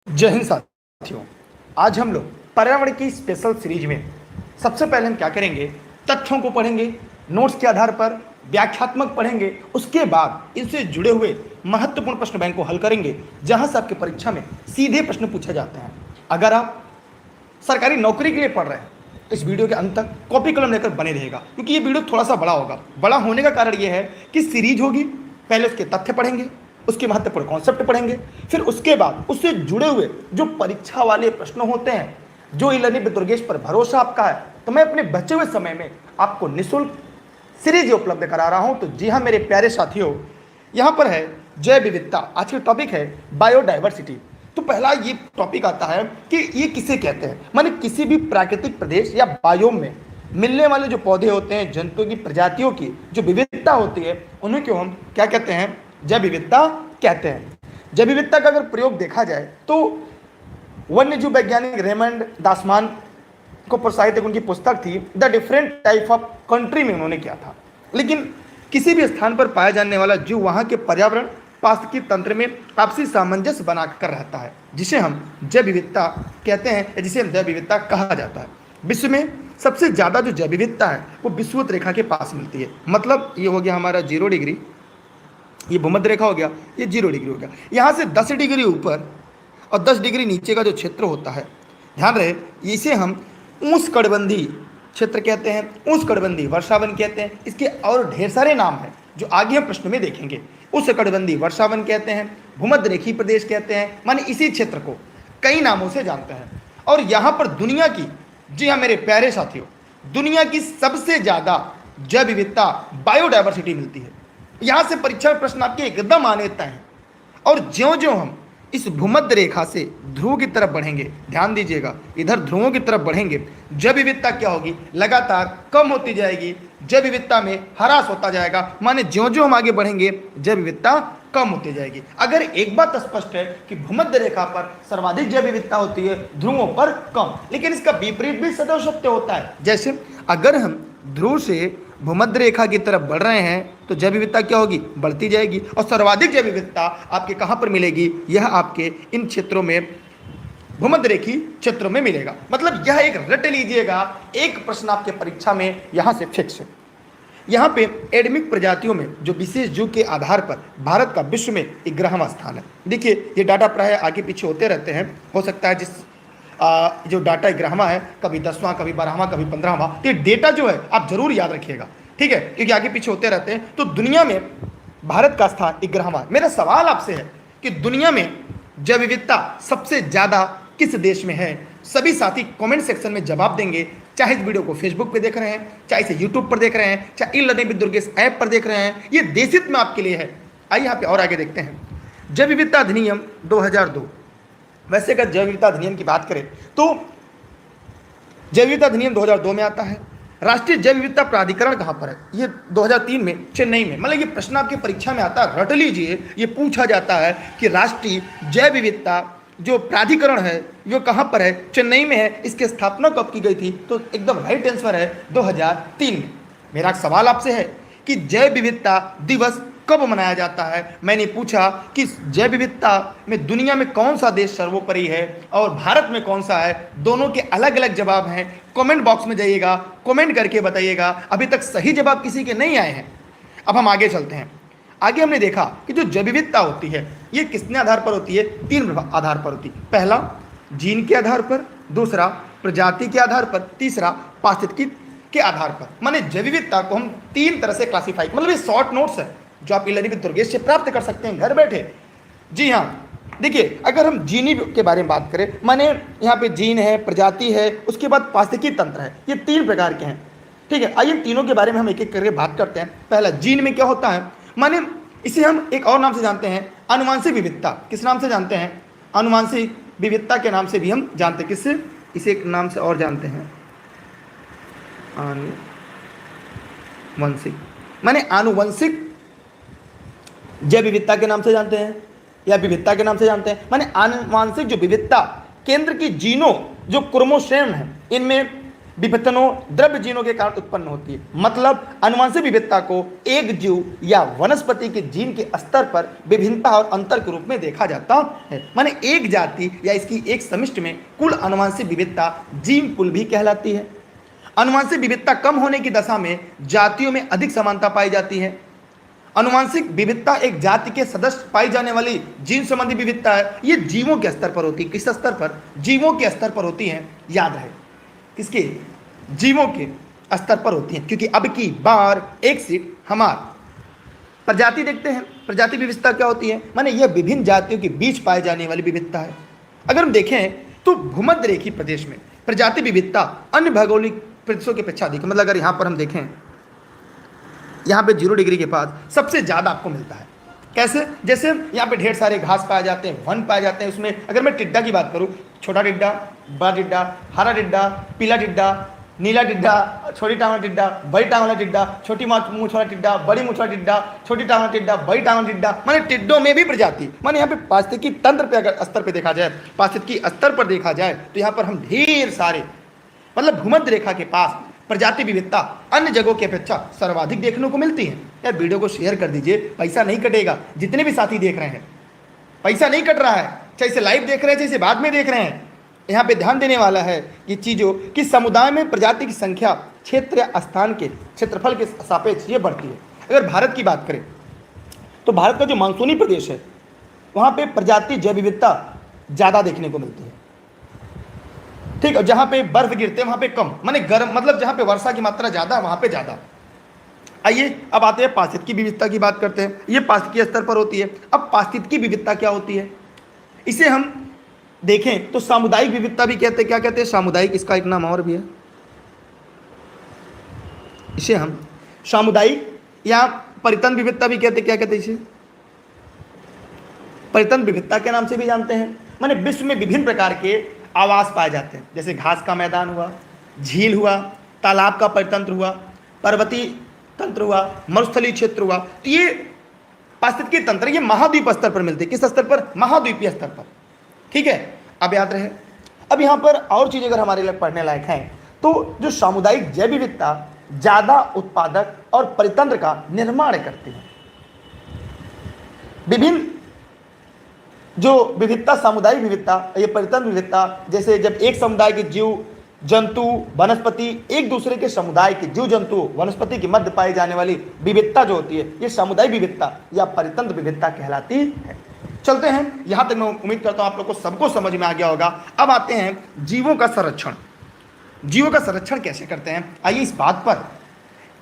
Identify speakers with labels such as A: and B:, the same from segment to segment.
A: जय हिंद साथियों। आज हम लोग पर्यावरण की स्पेशल सीरीज में सबसे पहले हम क्या करेंगे, तथ्यों को पढ़ेंगे, नोट्स के आधार पर व्याख्यात्मक पढ़ेंगे। उसके बाद इनसे जुड़े हुए महत्वपूर्ण प्रश्न बैंक को हल करेंगे, जहां से आपकी परीक्षा में सीधे प्रश्न पूछे जाते हैं। अगर आप सरकारी नौकरी के लिए पढ़ रहे हैं तो इस वीडियो के अंत तक कॉपी कलम लेकर बने रहेगा, क्योंकि ये वीडियो थोड़ा सा बड़ा होगा। बड़ा होने का कारण ये है कि सीरीज होगी, पहले उसके तथ्य पढ़ेंगे, उसके महत्वपूर्ण कॉन्सेप्ट पढ़ेंगे, फिर उसके बाद उससे जुड़े हुए जो परीक्षा वाले प्रश्न होते हैं, जो ई लर्निंग विद दुर्गेश पर भरोसा आपका है, तो मैं अपने बचे हुए समय में आपको निःशुल्क सीरीज उपलब्ध करा रहा हूं। तो जी हाँ मेरे प्यारे साथियों, यहाँ पर है जैव विविधता। आज का टॉपिक है बायोडाइवर्सिटी। तो पहला ये टॉपिक आता है कि ये किसे कहते हैं, माने किसी भी प्राकृतिक प्रदेश या बायोम में मिलने वाले जो पौधे होते हैं, जंतुओं की प्रजातियों की जो विविधता होती है, उन्हें क्यों हम क्या कहते हैं, जैव विविधता कहते हैं। जैव विविधता का अगर प्रयोग देखा जाए तो वन्य जीव वैज्ञानिक रेमंड दासमान को प्रोत्साहित एक उनकी पुस्तक थी the different type of country में उन्होंने किया था। लेकिन किसी भी स्थान पर पाया जाने वाला जीव वहाँ के पर्यावरण पारिस्थितिकी तंत्र में आपसी सामंजस्य बनाकर रहता है, जिसे हम जैव विविधता कहते हैं, या जिसे हम जैव विविधता कहा जाता है। विश्व में सबसे ज़्यादा जो जैव विविधता है वो विषुवत रेखा के पास मिलती है। मतलब ये हो गया हमारा 0 डिग्री, ये भूमध्य रेखा हो गया, ये 0 डिग्री हो गया। यहाँ से 10 डिग्री ऊपर और 10 डिग्री नीचे का जो क्षेत्र होता है, ध्यान रहे, इसे हम उष्णकटिबंधीय क्षेत्र कहते हैं, उष्णकटिबंधीय वर्षावन कहते हैं। इसके और ढेर सारे नाम हैं जो आगे हम प्रश्न में देखेंगे। उष्णकटिबंधीय वर्षावन कहते हैं, भूमध्य रेखीय प्रदेश कहते हैं, माने इसी क्षेत्र को कई नामों से जानते हैं। और यहाँ पर दुनिया की, जी हाँ मेरे प्यारे साथियों, दुनिया की सबसे ज़्यादा जैव विविधता बायोडाइवर्सिटी मिलती है। यहाँ से परीक्षा में प्रश्न आपके एकदम आने तय हैं। और ज्यों ज्यों हम इस भूमध्य रेखा से ध्रुव की तरफ बढ़ेंगे, ध्यान दीजिएगा, इधर ध्रुवों की तरफ बढ़ेंगे, जैव विविधता क्या होगी, लगातार कम होती जाएगी, जैव विविधता में ह्रास होता जाएगा। माने ज्यों ज्यों हम आगे बढ़ेंगे जैव विविधता कम होती जाएगी। अगर एक बात स्पष्ट है कि भूमध्य रेखा पर सर्वाधिक जैव विविधता होती है, ध्रुवों पर कम। लेकिन इसका विपरीत भी सदैव सत्य होता है। जैसे अगर हम ध्रुव से भूमध्य रेखा की तरफ बढ़ रहे हैं तो जैव विविधता क्या होगी, बढ़ती जाएगी। और सर्वाधिक जैव विविधता आपके कहाँ पर मिलेगी, यह आपके इन क्षेत्रों में, भूमध्य रेखीय क्षेत्रों में मिलेगा। मतलब यह एक रट लीजिएगा, एक प्रश्न आपके परीक्षा में यहाँ से फिक्स है। यहाँ पे एडमिक प्रजातियों में जो विशेष जीव के आधार पर भारत का विश्व में 11वां स्थान है। देखिए ये डाटा प्राय आगे पीछे होते रहते हैं, हो सकता है जिस जो डाटा 11वां है, कभी 10वां, कभी 12वां, कभी 15वां। तो ये डेटा जो है आप जरूर याद रखिएगा, ठीक है, क्योंकि आगे पीछे होते रहते हैं। तो दुनिया में भारत का स्थान 11वां। मेरा सवाल आपसे है कि दुनिया में जैव विविधता सबसे ज़्यादा किस देश में है? सभी साथी कमेंट सेक्शन में जवाब देंगे, चाहे इस वीडियो को फेसबुक पे देख रहे हैं, चाहे इसे यूट्यूब पर देख रहे हैं, चाहे e learning with Durgesh app पर देख रहे हैं। ये देशहित में आपके लिए है। आइए यहाँ पे और आगे देखते हैं। जैव विविधता अधिनियम 2002। वैसे अगर जैव विविधता अधिनियम की बात करें तो जैव विविधता अधिनियम 2002 में आता है। राष्ट्रीय जैव विविधता प्राधिकरण कहाँ पर है? ये 2003 में चेन्नई में। मतलब ये प्रश्न आपकी परीक्षा में आता है, रट लीजिए। ये पूछा जाता है कि राष्ट्रीय जैव विविधता जो प्राधिकरण है वो कहाँ पर है? चेन्नई में है। इसकी स्थापना कब की गई थी? तो एकदम राइट आंसर है 2003 में। मेरा सवाल आपसे है कि जैव विविधता दिवस कब मनाया जाता है? मैंने पूछा कि जैव विविधता में दुनिया में कौन सा देश सर्वोपरि है और भारत में कौन सा है। दोनों के अलग अलग जवाब हैं। कमेंट बॉक्स में जाइएगा, कमेंट करके बताइएगा। अभी तक सही जवाब किसी के नहीं आए हैं। अब हम आगे चलते हैं। आगे हमने देखा कि जो जैव विविधता होती है ये किसने आधार पर होती है? 3 आधार पर होती है। पहला जीन के आधार पर, दूसरा प्रजाति के आधार पर, तीसरा पारिस्थितिकी के आधार पर। माने जैव विविधता को हम 3 तरह से क्लासीफाई, मतलब ये शॉर्ट नोट्स है जो आप ई लर्निंग विद दुर्गेश से प्राप्त कर सकते हैं घर बैठे। जी हाँ, देखिए अगर हम जीनी के बारे में बात करें, माने यहाँ पे जीन है, प्रजाति है, उसके बाद पारिस्थितिकी तंत्र है। ये 3 प्रकार के हैं, ठीक है। आइए तीनों के बारे में हम एक एक करके बात करते हैं। पहला जीन में क्या होता है, माने इसे हम एक और नाम से जानते हैं, आनुवांशिक विविधता। किस नाम से जानते हैं? आनुवांशिक विविधता के नाम से भी हम जानते हैं। किससे? इसे एक नाम से और जानते हैं, आनुवंशिक। माने आनुवंशिक जैव विविधता के नाम से जानते हैं या विविधता के नाम से जानते हैं। माने आनुवांशिक जो विविधता केंद्र की जीनों जो क्रोमोसोम है इनमें विभिन्नों द्रव्य जीनों के कारण उत्पन्न होती है। मतलब अनुवांशिक विविधता को एक जीव या वनस्पति के जीन के स्तर पर विभिन्नता और अंतर के रूप में देखा जाता है। माने एक जाति या इसकी एक समिष्टि में कुल अनुवांशिक विविधता जीन कुल भी कहलाती है। अनुवांशिक विविधता कम होने की दशा में जातियों में अधिक समानता पाई जाती है। अनुवांशिक विविधता एक जाति के सदस्य पाई जाने वाली जीन संबंधी विविधता है। ये जीवों के स्तर पर होती है। किस स्तर पर? जीवों के स्तर पर होती है। याद रहे, किसके? जीवों के स्तर पर होती हैं। क्योंकि अब की बार एक सीट हमार प्रजाति देखते हैं। प्रजाति विविधता क्या होती है? माने यह विभिन्न जातियों के बीच पाए जाने वाली विविधता है। अगर हम देखें तो भूमध्य रेखीय प्रदेश में प्रजाति विविधता अन्य भौगोलिक प्रदेशों की अपेक्षा अधिक। मतलब अगर यहाँ पर हम देखें, यहाँ पे 0 डिग्री के पास सबसे ज़्यादा आपको मिलता है। कैसे? जैसे यहाँ पे ढेर सारे घास पाए जाते हैं, वन पाए जाते हैं। उसमें अगर मैं टिड्डा की बात करूँ, छोटा टिड्डा, बड़ा टिड्डा, हरा टिड्डा, पीला टिड्डा, नीला टिड्डा, छोटी टांग वाला टिड्डा, बड़ी टांग वाला टिड्डा, छोटी मूंछ वाला टिड्डा, बड़ी मूंछ वाला टिड्डा, छोटी टांग वाला टिड्डा, बड़ी टांग वाला टिड्डा। माने टिड्डों में भी प्रजाति। माने यहाँ पे पारिस्थितिकी तंत्र पे अगर स्तर पर देखा जाए, पारिस्थितिकी स्तर पर देखा जाए तो यहाँ पर हम ढेर सारे, मतलब भूमध्य रेखा के पास प्रजाति विविधता अन्य जगहों की अपेक्षा सर्वाधिक देखने को मिलती है। यार वीडियो को शेयर कर दीजिए, पैसा नहीं कटेगा। जितने भी साथी देख रहे हैं, पैसा नहीं कट रहा है, चाहे इसे लाइव देख रहे हैं चाहे इसे बाद में देख रहे हैं। यहाँ पे ध्यान देने वाला है कि चीज़ों कि समुदाय में प्रजाति की संख्या क्षेत्र या स्थान के क्षेत्रफल के सापेक्ष ये बढ़ती है। अगर भारत की बात करें तो भारत का जो मानसूनी प्रदेश है वहाँ पे प्रजाति जैव विविधता ज़्यादा देखने को मिलती है। ठीक है, जहाँ पे बर्फ गिरते हैं वहाँ पे कम, माने गर्म, मतलब जहाँ पे वर्षा की मात्रा ज़्यादा वहाँ पे ज़्यादा। आइए अब आते हैं पारिस्थितिकी विविधता की बात करते हैं। ये पारिस्थितिकी स्तर पर होती है। अब पारिस्थितिकी विविधता क्या होती है? इसे हम देखें तो सामुदायिक विविधता भी कहते हैं। क्या कहते हैं? सामुदायिक, इसका एक नाम और भी है। इसे हम सामुदायिक या परितंत्र विविधता भी कहते हैं। क्या कहते हैं इसे? परितंत्र विविधता के नाम से भी जानते हैं। माने विश्व में विभिन्न प्रकार के आवास पाए जाते हैं। जैसे घास का मैदान हुआ, झील हुआ, तालाब का परितंत्र हुआ, पर्वतीय तंत्र हुआ, मरुस्थलीय क्षेत्र हुआ। तो ये पारिस्थितिकी तंत्र ये महाद्वीप स्तर पर मिलते हैं। किस स्तर पर? महाद्वीपीय स्तर पर। ठीक है, अब याद रहे। अब यहाँ पर और चीज़ अगर हमारे लिए पढ़ने लायक है तो जो सामुदायिक जैव विविधता ज़्यादा उत्पादक और परितंत्र का निर्माण करती है। विभिन्न जो विविधता, सामुदायिक विविधता, ये परितंत्र विविधता, जैसे जब एक समुदाय के जीव जंतु वनस्पति एक दूसरे के समुदाय के जीव जंतु वनस्पति के मध्य पाई जाने वाली विविधता जो होती है ये सामुदायिक विविधता या परितंत्र विविधता कहलाती है। चलते हैं, यहाँ तक मैं उम्मीद करता हूँ आप लोग को सबको समझ में आ गया होगा। अब आते हैं जीवों का संरक्षण। जीवों का संरक्षण कैसे करते हैं? आइए इस बात पर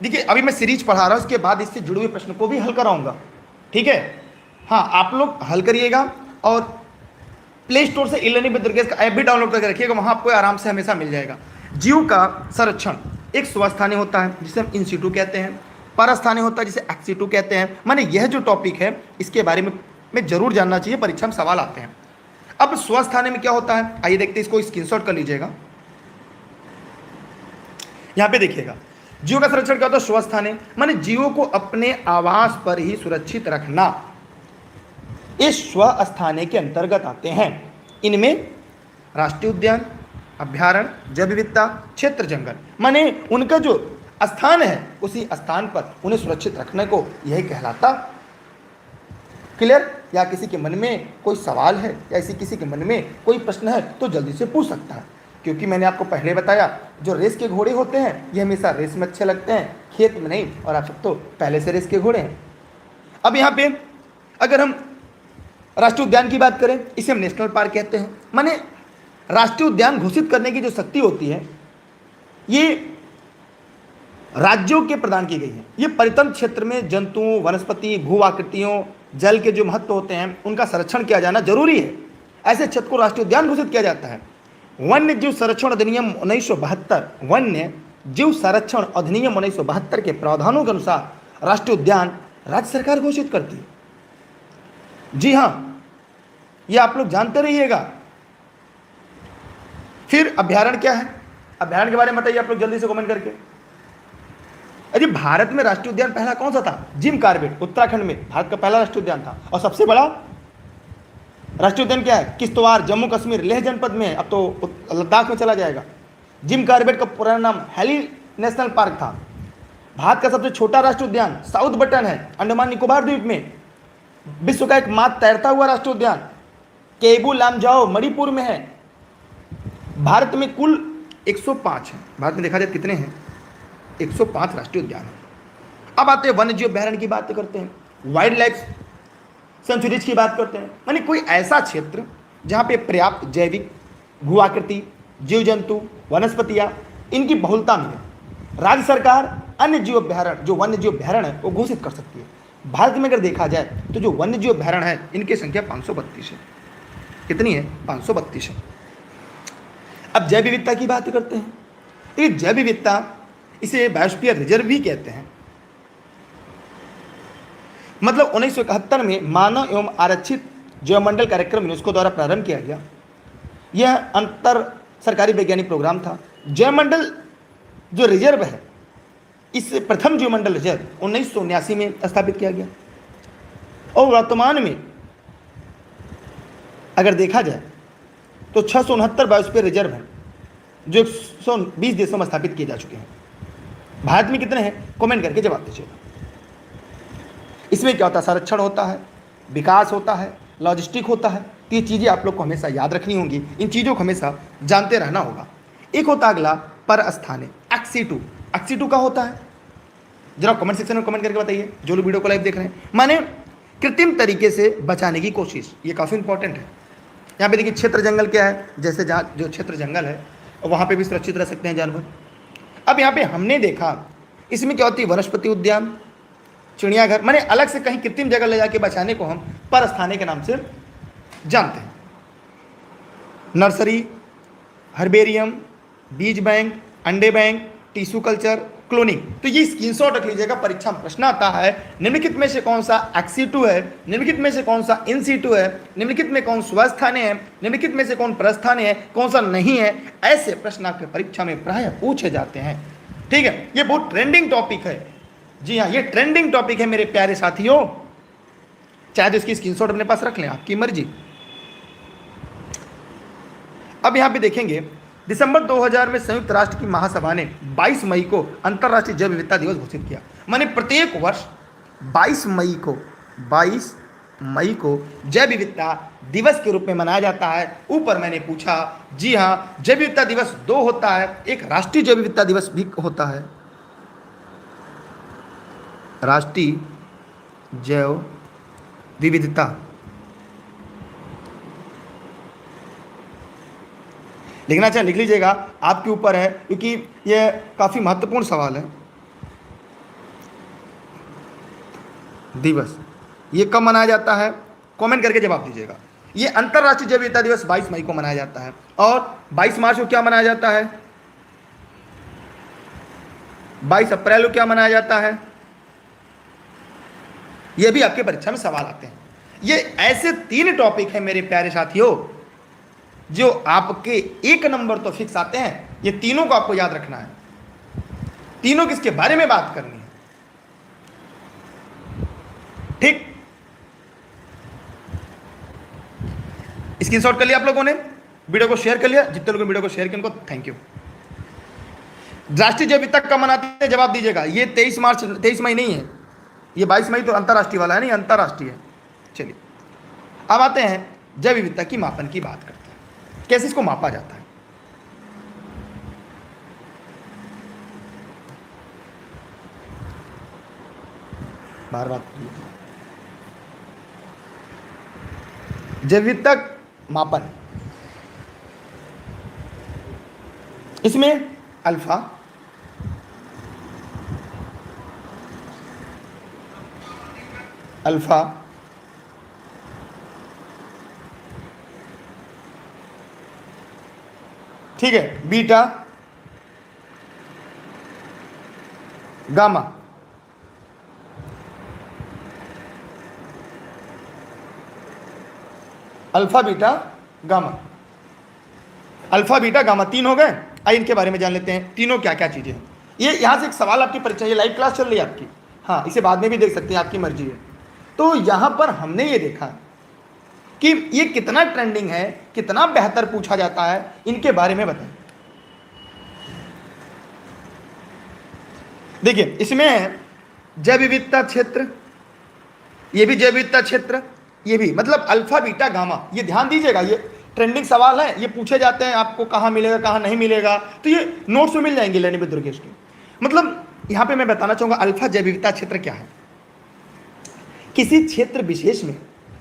A: देखिए, अभी मैं सीरीज पढ़ा रहा हूँ, इसके बाद इससे जुड़े हुए प्रश्न को भी हल कराऊंगा। ठीक है, हाँ आप लोग हल करिएगा और प्ले स्टोर से ई-लर्निंग विद दुर्गेश का ऐप भी डाउनलोड करके रखिएगा, वहाँ आपको आराम से हमेशा मिल जाएगा। जीव का संरक्षण एक स्वस्थानीय होता है जिसे हम इन सीटू कहते हैं, परस्थानीय होता है जिसे एक्स सीटू कहते हैं। माने यह जो टॉपिक है इसके बारे में जरूर जानना चाहिए, परीक्षा में सवाल आते हैं। अब स्वस्थानीय में क्या होता है आइए देखते हैं, इसको स्क्रीनशॉट कर लीजिएगा। यहाँ पे देखिएगा जीव का संरक्षण क्या होता है? स्वस्थानीय माने जीवों को अपने आवास पर ही सुरक्षित रखना, इस स्वस्थानीय के अंतर्गत आते हैं। इनमें राष्ट्रीय उद्यान, अभ्यारण्य, जैव विविधता क्षेत्र, जंगल, माने उनका जो स्थान है उसी स्थान पर उन्हें सुरक्षित रखने को यही कहलाता। क्लियर? या किसी के मन में कोई सवाल है या किसी के मन में कोई प्रश्न है तो जल्दी से पूछ सकता है, क्योंकि मैंने आपको पहले बताया जो रेस के घोड़े होते हैं ये हमेशा रेस में अच्छे लगते हैं, खेत में नहीं। और आप सब तो पहले से रेस के घोड़े हैं। अब यहाँ पे अगर हम राष्ट्रीय उद्यान की बात करें, इसे हम नेशनल पार्क कहते हैं। माने राष्ट्रीय उद्यान घोषित करने की जो शक्ति होती है ये राज्यों के प्रदान की गई है। ये परितंत्र क्षेत्र में जंतुओं, वनस्पति, भू आकृतियों, जल के जो महत्व होते हैं उनका संरक्षण किया जाना जरूरी है। ऐसे क्षेत्र को राष्ट्रीय उद्यान घोषित किया जाता है। वन्य जीव संरक्षण अधिनियम 1972, वन्य जीव संरक्षण अधिनियम 1972 के प्रावधानों के अनुसार राष्ट्रीय उद्यान राज्य सरकार घोषित करती है। जी हाँ, ये आप लोग जानते रहिएगा। फिर अभ्यारण्य क्या है? अभ्यारण्य के बारे में बताइए आप लोग जल्दी से कमेंट करके। अरे भारत में राष्ट्रीय उद्यान पहला कौन सा था? जिम कॉर्बेट, उत्तराखंड में भारत का पहला राष्ट्रीय उद्यान था। और सबसे बड़ा राष्ट्रीय उद्यान क्या है? किश्तवाड़, जम्मू कश्मीर, लेह जनपद में, अब तो लद्दाख में चला जाएगा। जिम कॉर्बेट का पुराना नाम हेली नेशनल पार्क था। भारत का सबसे छोटा राष्ट्रीय उद्यान साउथ बटन है, अंडमान निकोबार द्वीप में। विश्व का एकमात्र तैरता हुआ राष्ट्रीय उद्यान केबू लामजाओ मणिपुर में है। भारत में कुल 105 है। भारत में देखा जाए कितने हैं? 105 राष्ट्रीय उद्यान है। अब आते हैं वन्य जीव अभ्यारण्य की बात करते हैं, वाइल्ड लाइफ सेंचुरीज की बात करते हैं। मानी कोई ऐसा क्षेत्र जहाँ पे पर्याप्त जैविक, भू आकृति, जीव जंतु, वनस्पतियाँ इनकी बहुलता में राज्य सरकार अन्य जीव अभ्यारण्य, जो वन्य जीव अभ्यारण्य है, वो घोषित कर सकती है। भारत में अगर देखा जाए तो जो वन्य जीव अभ्यारण्य है इनकी संख्या 532 है। कितनी है? 532 है। अब जैव विविधता की बात करते हैं। तो ये जैव विविधता, इसे बायोस्फीयर रिजर्व भी कहते हैं। मतलब 1971 में मानव एवं आरक्षित जैवमंडल कार्यक्रम यूनेस्को द्वारा प्रारंभ किया गया। यह अंतर सरकारी वैज्ञानिक प्रोग्राम था। जैवमंडल जो रिजर्व है, इस प्रथम जैवमंडल रिजर्व 1979 में स्थापित किया गया और वर्तमान में अगर देखा जाए तो 669 बायोस्फीयर रिजर्व हैं जो 120 देशों में स्थापित किए जा चुके हैं। भारत में कितने हैं? कमेंट करके जवाब दीजिएगा। इसमें क्या होता है? संरक्षण होता है, विकास होता है, लॉजिस्टिक होता है। तो ये चीज़ें आप लोग को हमेशा याद रखनी होंगी, इन चीज़ों को हमेशा जानते रहना होगा। एक होता है अगला परस्थाने, एक्सी2। एक्सी2 का होता है, जरा कमेंट सेक्शन में कमेंट करके बताइए जो लोग वीडियो को लाइव देख रहे हैं। माने कृत्रिम तरीके से बचाने की कोशिश, ये काफ़ी इंपॉर्टेंट है। यहाँ पे देखिए क्षेत्र जंगल क्या है, जैसे जहाँ जो क्षेत्र जंगल है वहाँ पे भी सुरक्षित रह सकते हैं जानवर। अब यहाँ पे हमने देखा इसमें क्या होती है? वनस्पति उद्यान, चिड़ियाघर, माने अलग से कहीं कृत्रिम जगह ले जाके बचाने को हम परस्थाने के नाम से जानते हैं। नर्सरी, हर्बेरियम, बीज बैंक, अंडे बैंक, टिश्यू कल्चर, क्लोनिंग। तो ये स्क्रीनशॉट रख लीजिएगा, परीक्षा में प्रश्न आता है निम्नलिखित में से कौन सा एक्सी2 है, निम्नलिखित में से कौन सा इन-सीटू है, निम्नलिखित में कौन स्वस्थाने है, निम्नलिखित में से कौन परस्थाने है, कौन सा नहीं है। ऐसे प्रश्न आपके परीक्षा में प्रायः पूछे जाते हैं। ठीक है, ये बहुत ट्रेंडिंग टॉपिक है। जी हाँ, ये ट्रेंडिंग टॉपिक है मेरे प्यारे साथियों। चाहे तो इसकी स्क्रीनशॉट अपने पास रख लें, आपकी मर्जी। अब यहां पे देखेंगे दिसंबर 2000 में संयुक्त राष्ट्र की महासभा ने 22 मई को अंतर्राष्ट्रीय जैव विविधता दिवस घोषित किया। माने प्रत्येक वर्ष 22 मई को जैव विविधता दिवस के रूप में मनाया जाता है। ऊपर मैंने पूछा, जी हाँ, जैव विविधता दिवस 2 होता है, एक राष्ट्रीय जैव विविधता दिवस भी होता है। राष्ट्रीय जैव विविधता, लिखना चाहे लिख लीजिएगा, आपके ऊपर है, क्योंकि यह काफ़ी महत्वपूर्ण सवाल है। दिवस ये कब मनाया जाता है? कमेंट करके जवाब दीजिएगा। ये अंतर्राष्ट्रीय जैव विविधता दिवस 22 मई को मनाया जाता है। और 22 मार्च को क्या मनाया जाता है? 22 अप्रैल को क्या मनाया जाता है? ये भी आपके परीक्षा में सवाल आते हैं। ये ऐसे 3 टॉपिक हैं मेरे प्यारे साथियों जो आपके 1 नंबर तो फिक्स आते हैं। ये तीनों को आपको याद रखना है, तीनों किसके बारे में बात करनी है। ठीक, स्क्रीनशॉट कर लिया आप लोगों ने, वीडियो को शेयर कर लिया। जितने लोगों ने वीडियो को शेयर किया उनको थैंक यू। राष्ट्रीय जैव विविधता कब मनाते हैं? जवाब दीजिएगा। ये 23 मई नहीं है, ये 22 मई तो अंतर्राष्ट्रीय वाला है, नहीं अंतर्राष्ट्रीय है। चलिए अब आते हैं जैव विविधता की मापन की बात करते हैं। कैसे इसको मापा जाता है? बार बात जैव विविधता मापन, इसमें अल्फा, ठीक है, beta, gamma, alpha, beta, gamma. Alpha, beta, gamma 3 हो गए। आइए इनके बारे में जान लेते हैं, तीनों क्या क्या चीजें हैं। ये यहां से एक सवाल आपकी परीक्षा, ये लाइव क्लास चल रही है आपकी, हाँ, इसे बाद में भी देख सकते हैं, आपकी मर्जी है। तो यहां पर हमने ये देखा कि ये कितना ट्रेंडिंग है, कितना बेहतर पूछा जाता है, इनके बारे में बताएं। देखिए इसमें है जैव विविधता क्षेत्र, ये भी जैव विविधता क्षेत्र, ये भी, मतलब अल्फा बीटा गामा। ये ध्यान दीजिएगा, ये ट्रेंडिंग सवाल है, ये पूछे जाते हैं आपको कहाँ मिलेगा कहाँ नहीं मिलेगा, तो ये नोट्स में मिल जाएंगे लेनिविद दुर्गेश के। मतलब यहाँ पे मैं बताना चाहूंगा अल्फा जैव विविधता क्षेत्र क्या है। किसी क्षेत्र विशेष में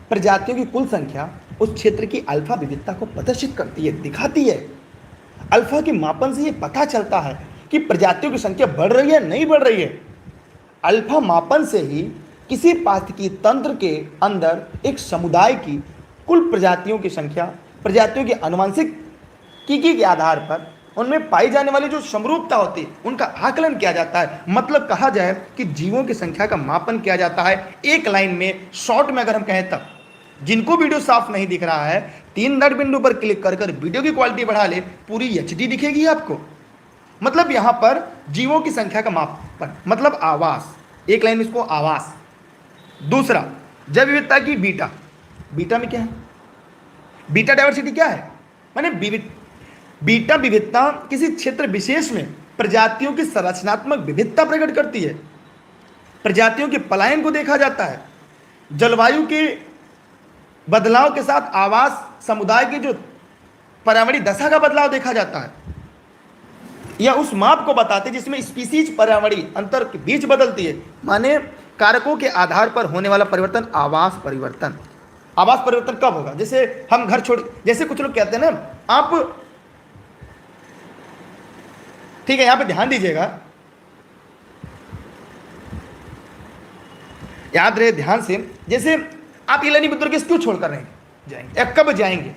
A: प्रजातियों की कुल संख्या उस क्षेत्र की अल्फा विविधता को प्रदर्शित करती है, दिखाती है। अल्फा के मापन से ये पता चलता है कि प्रजातियों की संख्या बढ़ रही है नहीं बढ़ रही है। अल्फा मापन से ही किसी पारिस्थितिकी तंत्र के अंदर एक समुदाय की कुल प्रजातियों की संख्या, प्रजातियों की आनुवंशिकी के आधार पर उनमें पाई जाने वाली जो समरूपता होती है उनका आकलन किया जाता है। मतलब कहा जाए कि जीवों की संख्या का मापन किया जाता है एक लाइन में, शॉर्ट में अगर हम कहें तब। जिनको वीडियो साफ नहीं दिख रहा है, 3 डॉट बिंदु पर क्लिक कर कर वीडियो की क्वालिटी बढ़ा ले, पूरी एचडी दिखेगी आपको। मतलब यहां पर जीवों की संख्या का मापन, मतलब आवास, एक लाइन इसको आवास। दूसरा जैव विविधता की बीटा, बीटा में क्या है, बीटा डायवर्सिटी क्या है, माने बीटा विविधता किसी क्षेत्र विशेष में प्रजातियों की संरचनात्मक विविधता प्रकट करती है। प्रजातियों के पलायन को देखा जाता है, जलवायु के बदलाव के साथ आवास समुदाय की जो पर्यावरणीय दशा का बदलाव देखा जाता है, या उस माप को बताते हैं जिसमें स्पीसीज पर्यावरणीय अंतर के बीच बदलती है। माने कारकों के आधार पर होने वाला परिवर्तन आवास परिवर्तन। आवास परिवर्तन कब होगा, जैसे हम घर छोड़, जैसे कुछ लोग कहते हैं ना, आप ठीक है, यहां पे ध्यान दीजिएगा, याद रहे ध्यान से, जैसे आप लेनिविद दुर्गेश क्यों छोड़कर रहे जाएंगे या कब जाएंगे।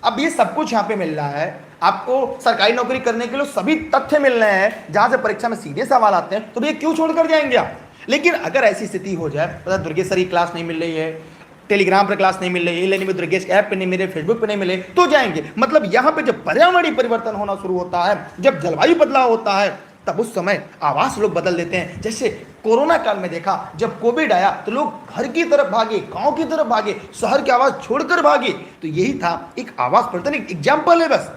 A: अब ये सब कुछ यहाँ पे मिल रहा है आपको, सरकारी नौकरी करने के लिए सभी तथ्य मिल रहे हैं जहां से परीक्षा में सीधे सवाल आते हैं, तो भैया क्यों छोड़कर जाएंगे आप। लेकिन अगर ऐसी स्थिति हो जाए, पता दुर्गेश सर की क्लास नहीं मिल रही है, टेलीग्राम पर क्लास नहीं मिल रही है, लेनिविद दुर्गेश ऐप पे नहीं मिले, फेसबुक पे नहीं मिले, तो जाएंगे। मतलब यहाँ पे जब पर्यावरणीय परिवर्तन होना शुरू होता है, जब जलवायु बदलाव होता है, तब उस समय आवास लोग बदल देते हैं। जैसे कोरोना काल में देखा, जब कोविड आया तो लोग घर की तरफ भागे, गांव की तरफ भागे, शहर की आवाज छोड़कर भागे। तो यही था एक आवास परिवर्तन, एक एग्जाम्पल है बस,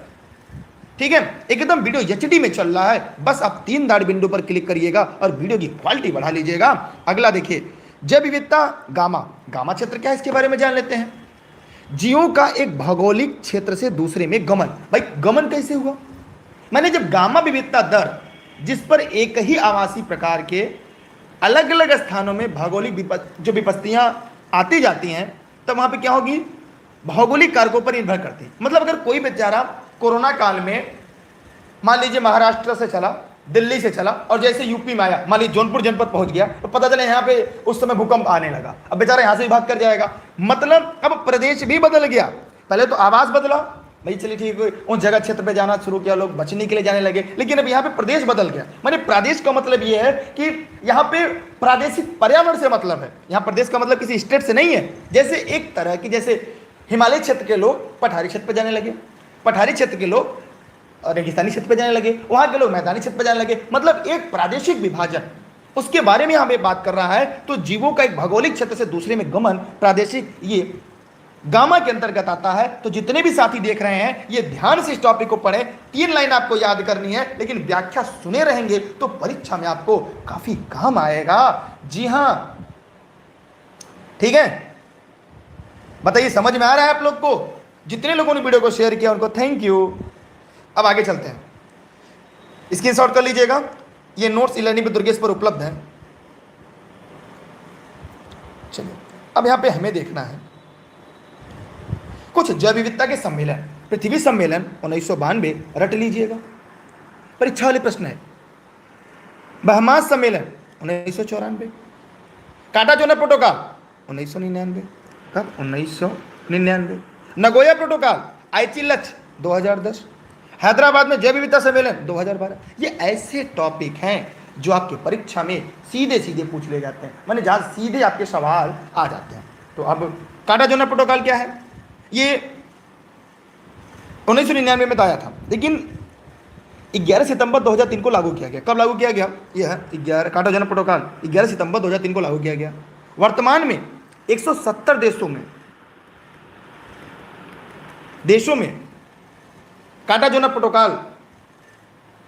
A: ठीक है। एकदम वीडियो एचडी में चल रहा है, बस आप 3 डॉट बिंदु पर क्लिक करिएगा और वीडियो की क्वालिटी बढ़ा लीजिएगा। अगला देखिए जैव विविधता गामा। गामा क्षेत्र क्या है इसके बारे में जान लेते हैं। जीवों का एक भौगोलिक क्षेत्र से दूसरे में गमन। भाई गमन कैसे हुआ, मैंने जब गामा विविधता दर जिस पर एक ही आवासीय प्रकार के अलग अलग स्थानों में भौगोलिक जो विपत्तियां आती जाती हैं, तब वहां पे क्या होगी, भौगोलिक कारकों पर निर्भर करती है। मतलब अगर कोई बेचारा कोरोना काल में मान लीजिए महाराष्ट्र से चला, दिल्ली से चला और जैसे यूपी में आया, मान लीजिए जौनपुर जनपद पहुंच गया, तो पता चले यहाँ पे उस समय भूकंप आने लगा, अब बेचारा यहाँ से भी भाग कर जाएगा। मतलब अब प्रदेश भी बदल गया, पहले तो आवास बदला, भाई चलिए ठीक है, उस जगह क्षेत्र पे जाना शुरू किया, लोग बचने के लिए जाने लगे, लेकिन अब यहाँ पे प्रदेश बदल गया। माने प्रदेश का मतलब ये है कि यहाँ पे प्रादेशिक पर्यावरण से मतलब है, यहाँ प्रदेश का मतलब किसी स्टेट से नहीं है। जैसे एक तरह की, जैसे हिमालय क्षेत्र के लोग पठारी क्षेत्र पर जाने लगे, पठारी क्षेत्र के लोग रेगिस्तानी क्षेत्र पर जाने लगे, वहां के लोग मैदानी क्षेत्र पर जाने लगे। मतलब एक प्रादेशिक विभाजन, उसके बारे में यहाँ पे बात कर रहा है। तो जीवों का एक भौगोलिक क्षेत्र से दूसरे में गमन, प्रादेशिक, ये गामा के अंतर्गत आता है। तो जितने भी साथी देख रहे हैं, ये ध्यान से इस टॉपिक को पढ़ें, 3 लाइन आपको याद करनी है, लेकिन व्याख्या सुने रहेंगे तो परीक्षा में आपको काफी काम आएगा। जी हां, ठीक है, बताइए समझ में आ रहा है आप लोग को। जितने लोगों ने वीडियो को शेयर किया उनको थैंक यू। अब आगे चलते हैं, स्क्रीनशॉट कर लीजिएगा, ये नोट्स लेनिविद दुर्गेश पर उपलब्ध हैं। चलिए अब यहां पे हमें देखना है कुछ जैव विविधता के सम्मेलन। पृथ्वी सम्मेलन 1992 रट लीजिएगा, परीक्षा वाले प्रश्न है। बहमास सम्मेलन 1994, काटाजोना प्रोटोकॉल 1999, कब 1999, नगोया प्रोटोकॉल आईची लक्ष्य 2010, हैदराबाद में जैव विविधता सम्मेलन 2012। ये ऐसे टॉपिक हैं जो आपके परीक्षा में सीधे सीधे पूछ ले जाते हैं, माने जहां सीधे आपके सवाल आ जाते हैं। तो अब काटाजोना प्रोटोकॉल क्या है, ये 1999 में तो आया था, लेकिन 11 सितंबर 2003 को लागू किया गया। कब लागू किया गया, यह है 11 काटाजोना प्रोटोकॉल 11 सितंबर 2003 को लागू किया गया। वर्तमान में 170 देशों में काटाजोना प्रोटोकॉल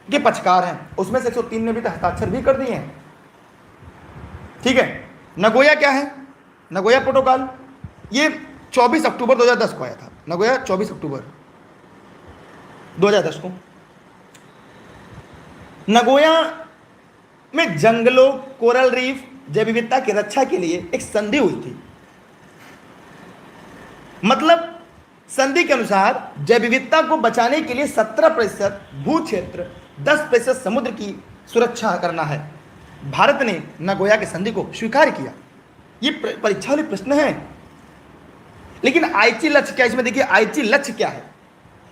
A: के पक्षकार हैं, उसमें से 103 ने भी तो हस्ताक्षर भी कर दिए हैं। ठीक है। नगोया क्या है? नगोया प्रोटोकॉल ये 24 अक्टूबर 2010 को आया था। नगोया 24 अक्टूबर 2010 को। नगोया में जंगलों, कोरल रीफ, जैव विविधता की रक्षा के लिए एक संधि हुई थी। मतलब संधि के अनुसार जैव विविधता को बचाने के लिए 17% भू क्षेत्र, 10% समुद्र की सुरक्षा करना है। भारत ने नगोया के संधि को स्वीकार किया। ये परीक्षा वाले प्रश्न है। लेकिन आईची लक्ष्य क्या है इसमें? देखिए आईची लक्ष्य क्या है।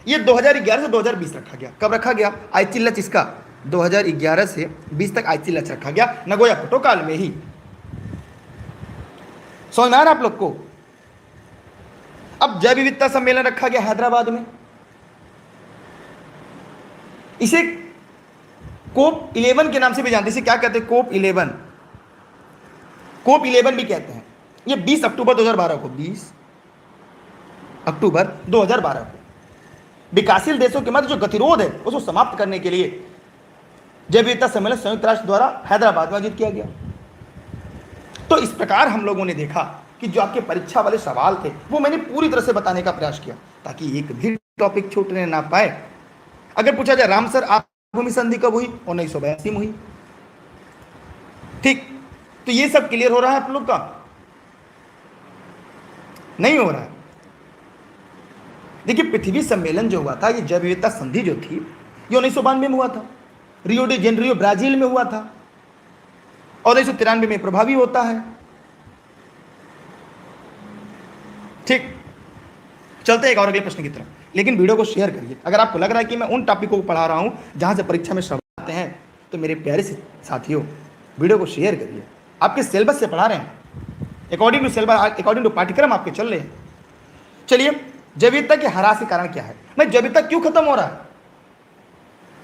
A: ये 2011 से 2020 रखा गया। कब रखा गया आईची लक्ष्य इसका? 2011 से 20 तक आईची लक्ष्य रखा गया नगोया प्रोटोकॉल में ही। समझ में आ रहा आप लोग को? अब जैव विविधता सम्मेलन रखा गया हैदराबाद में। इसे कोप 11 के नाम से भी जानते हैं। इसे क्या कहते हैं? कोप 11। कोप 11 भी कहते हैं। ये 20 अक्टूबर 2012 को, 20 अक्टूबर 2012 को विकासशील देशों के मध्य जो गतिरोध है उसको समाप्त करने के लिए जैव विविधता सम्मेलन संयुक्त राष्ट्र द्वारा हैदराबाद में आयोजित किया गया। तो इस प्रकार हम लोगों ने देखा कि जो आपके परीक्षा वाले सवाल थे वो मैंने पूरी तरह से बताने का प्रयास किया ताकि एक भी टॉपिक छूटने ना पाए। अगर पूछा जाए रामसर आप भूमि संधि कब हुई? 1982 में हुई। ठीक, तो ये सब क्लियर हो रहा है आप लोग का? नहीं हो रहा है? देखिए पृथ्वी सम्मेलन जो हुआ था, ये जैव विविधता संधि जो थी ये 1992 में हुआ था। रियो डी जेनेरियो ब्राजील में हुआ था और 1993 में प्रभावी होता है। ठीक, चलते एक और अगले प्रश्न की तरफ। लेकिन वीडियो को शेयर करिए। अगर आपको लग रहा है कि मैं उन टॉपिकों को पढ़ा रहा हूं जहां से परीक्षा में सवाल आते हैं तो मेरे प्यारे से साथियों वीडियो को शेयर करिए। आपके सिलेबस से पढ़ा रहे हैं, according to syllabus, according to पाठ्यक्रम आपके चल रहे हैं। चलिए, जैव विविधता के ह्रास के कारण क्या है? भाई जैव विविधता क्यों खत्म हो रहा है?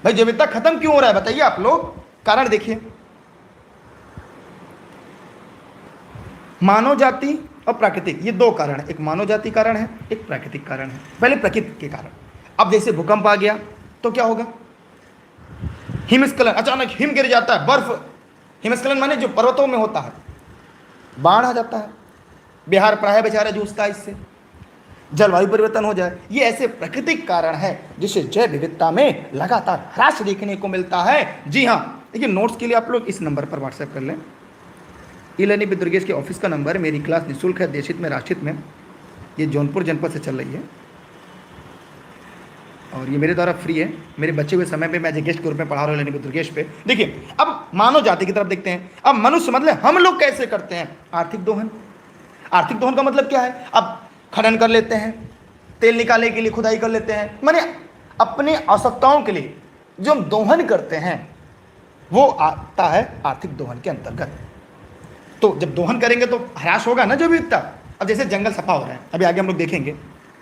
A: भाई जैव विविधता खत्म क्यों हो रहा है बताइए आप लोग। कारण देखिए, मानव जाति और प्राकृतिक, ये दो कारण है। एक मानव जाति कारण है, एक प्राकृतिक कारण है। पहले प्रकृति के कारण। अब जैसे भूकंप आ गया तो क्या होगा? हिमस्खलन, अचानक हिम गिर जाता है, बर्फ, हिमस्खलन माने जो पर्वतों में होता है, बाढ़ आ जाता है। बिहार प्राय बेचारा जूझता है इससे। जलवायु परिवर्तन हो जाए, ये ऐसे प्राकृतिक कारण है जिससे जैव विविधता में लगातार ह्रास देखने को मिलता है। जी हाँ, देखिए नोट्स के लिए आप लोग इस नंबर पर व्हाट्सएप कर लें। ई लर्निंग विद दुर्गेश के ऑफिस का नंबर है। मेरी क्लास निःशुल्क है, देशित में, राष्ट्रित में। ये जौनपुर जनपद से चल रही है और ये मेरे द्वारा फ्री है। मेरे बचे हुए समय पे मैं गेस्ट के रूप में पढ़ा रहा हूँ लर्निंग विद दुर्गेश पे। देखिए अब मानव जाति की तरफ देखते हैं। अब मनुष्य मतलब हम लोग कैसे करते हैं? आर्थिक दोहन। आर्थिक दोहन का मतलब क्या है? अब खनन कर लेते हैं, तेल निकालने के लिए खुदाई कर लेते हैं, माने अपनी आवश्यकताओं के लिए जो हम दोहन करते हैं वो आता है आर्थिक दोहन के अंतर्गत। तो जब दोहन करेंगे तो ह्रास होगा ना जैव विविधता। अब जैसे जंगल सफा हो रहा है, अभी आगे हम लोग देखेंगे।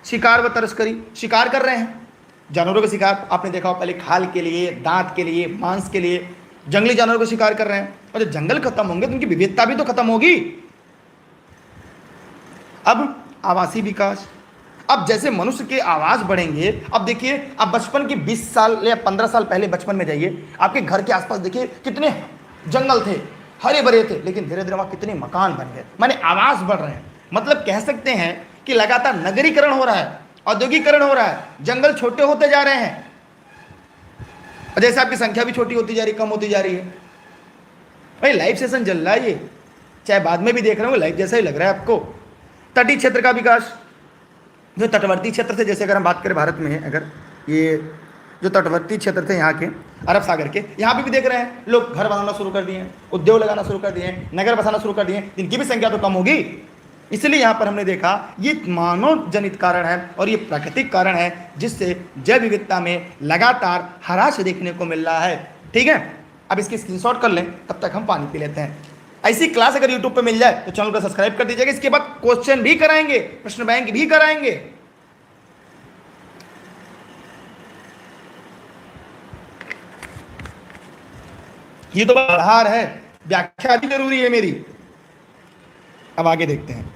A: शिकार व तस्करी, शिकार कर रहे हैं जानवरों का शिकार। आपने देखा हो पहले खाल के लिए, दांत के लिए, मांस के लिए जंगली जानवरों का शिकार कर रहे हैं। और जब जंगल खत्म होंगे तो उनकी विविधता भी तो खत्म होगी। अब आवासीय विकास, अब जैसे मनुष्य के आवास बढ़ेंगे। अब देखिए, अब बचपन के 20 साल या 15 साल पहले बचपन में जाइए, आपके घर के आसपास देखिए कितने जंगल थे, हरे भरे थे, लेकिन धीरे धीरे वहाँ कितने मकान बन गए, माने आवास बढ़ रहे हैं। मतलब कह सकते हैं कि लगातार नगरीकरण हो रहा है, औद्योगिकरण हो रहा है, जंगल छोटे होते जा रहे हैं और जैसे आपकी संख्या भी छोटी होती जा रही, कम होती जा रही है। भाई लाइव सेशन चल रहा है ये, चाहे बाद में भी देख रहे हो लाइव जैसा ही लग रहा है आपको। तटीय क्षेत्र का विकास, जो तटवर्ती क्षेत्र थे, जैसे अगर हम बात करें भारत में है, अगर ये जो तटवर्ती क्षेत्र थे यहाँ के अरब सागर के, यहाँ पे भी देख रहे हैं लोग घर बनाना शुरू कर दिए हैं, उद्योग लगाना शुरू कर दिए हैं, नगर बसाना शुरू कर दिए हैं, इनकी भी संख्या तो कम होगी। इसलिए यहाँ पर हमने देखा ये मानव जनित कारण है और ये प्राकृतिक कारण है जिससे जैव विविधता में लगातार ह्रास देखने को मिल रहा है। ठीक है, अब इसकी स्क्रीनशॉट कर लें, तब तक हम पानी पी लेते हैं। ऐसी क्लास अगर यूट्यूब पे मिल जाए तो चैनल को सब्सक्राइब कर दीजिएगा। इसके बाद क्वेश्चन भी कराएंगे, प्रश्न बैंक भी कराएंगे। ये तो आधार है, व्याख्या भी जरूरी है मेरी। अब आगे देखते हैं।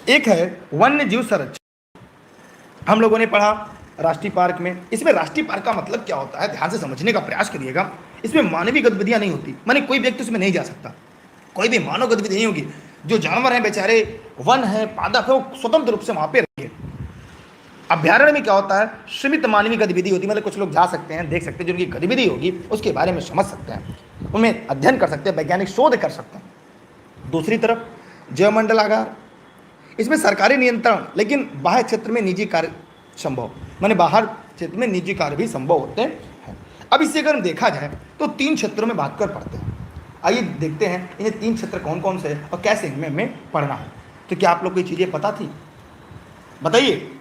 A: एक है वन्य जीव संरक्षण। हम लोगों ने पढ़ा राष्ट्रीय पार्क में, इसमें राष्ट्रीय पार्क का मतलब क्या होता है, ध्यान से समझने का प्रयास करिएगा। इसमें मानवीय गतिविधियां नहीं होती, माने कोई व्यक्ति उसमें नहीं जा सकता, कोई भी मानव गतिविधि नहीं होगी। जो जानवर हैं बेचारे, वन है, पादप है, वो स्वतंत्र रूप से वहां पे रहेंगे। अभ्यारण्य में क्या होता है, सीमित मानवीय गतिविधि होती है, मतलब कुछ लोग जा सकते हैं, देख सकते हैं, जो उनकी गतिविधि होगी उसके बारे में समझ सकते हैं, उनमें अध्ययन कर सकते हैं, वैज्ञानिक शोध कर सकते हैं। दूसरी तरफ जैवमंडलागार, इसमें सरकारी नियंत्रण लेकिन बाह्य क्षेत्र में निजी कार्य संभव, माने बाहर क्षेत्र में निजी कार्य भी संभव होते हैं। अब इसे अगर देखा जाए तो 3 क्षेत्रों में बात कर पढ़ते हैं। आइए देखते हैं इन्हें 3 क्षेत्र कौन कौन से हैं और कैसे इनमें हमें पढ़ना है। तो क्या आप लोग को ये चीज़ें पता थी? बताइए,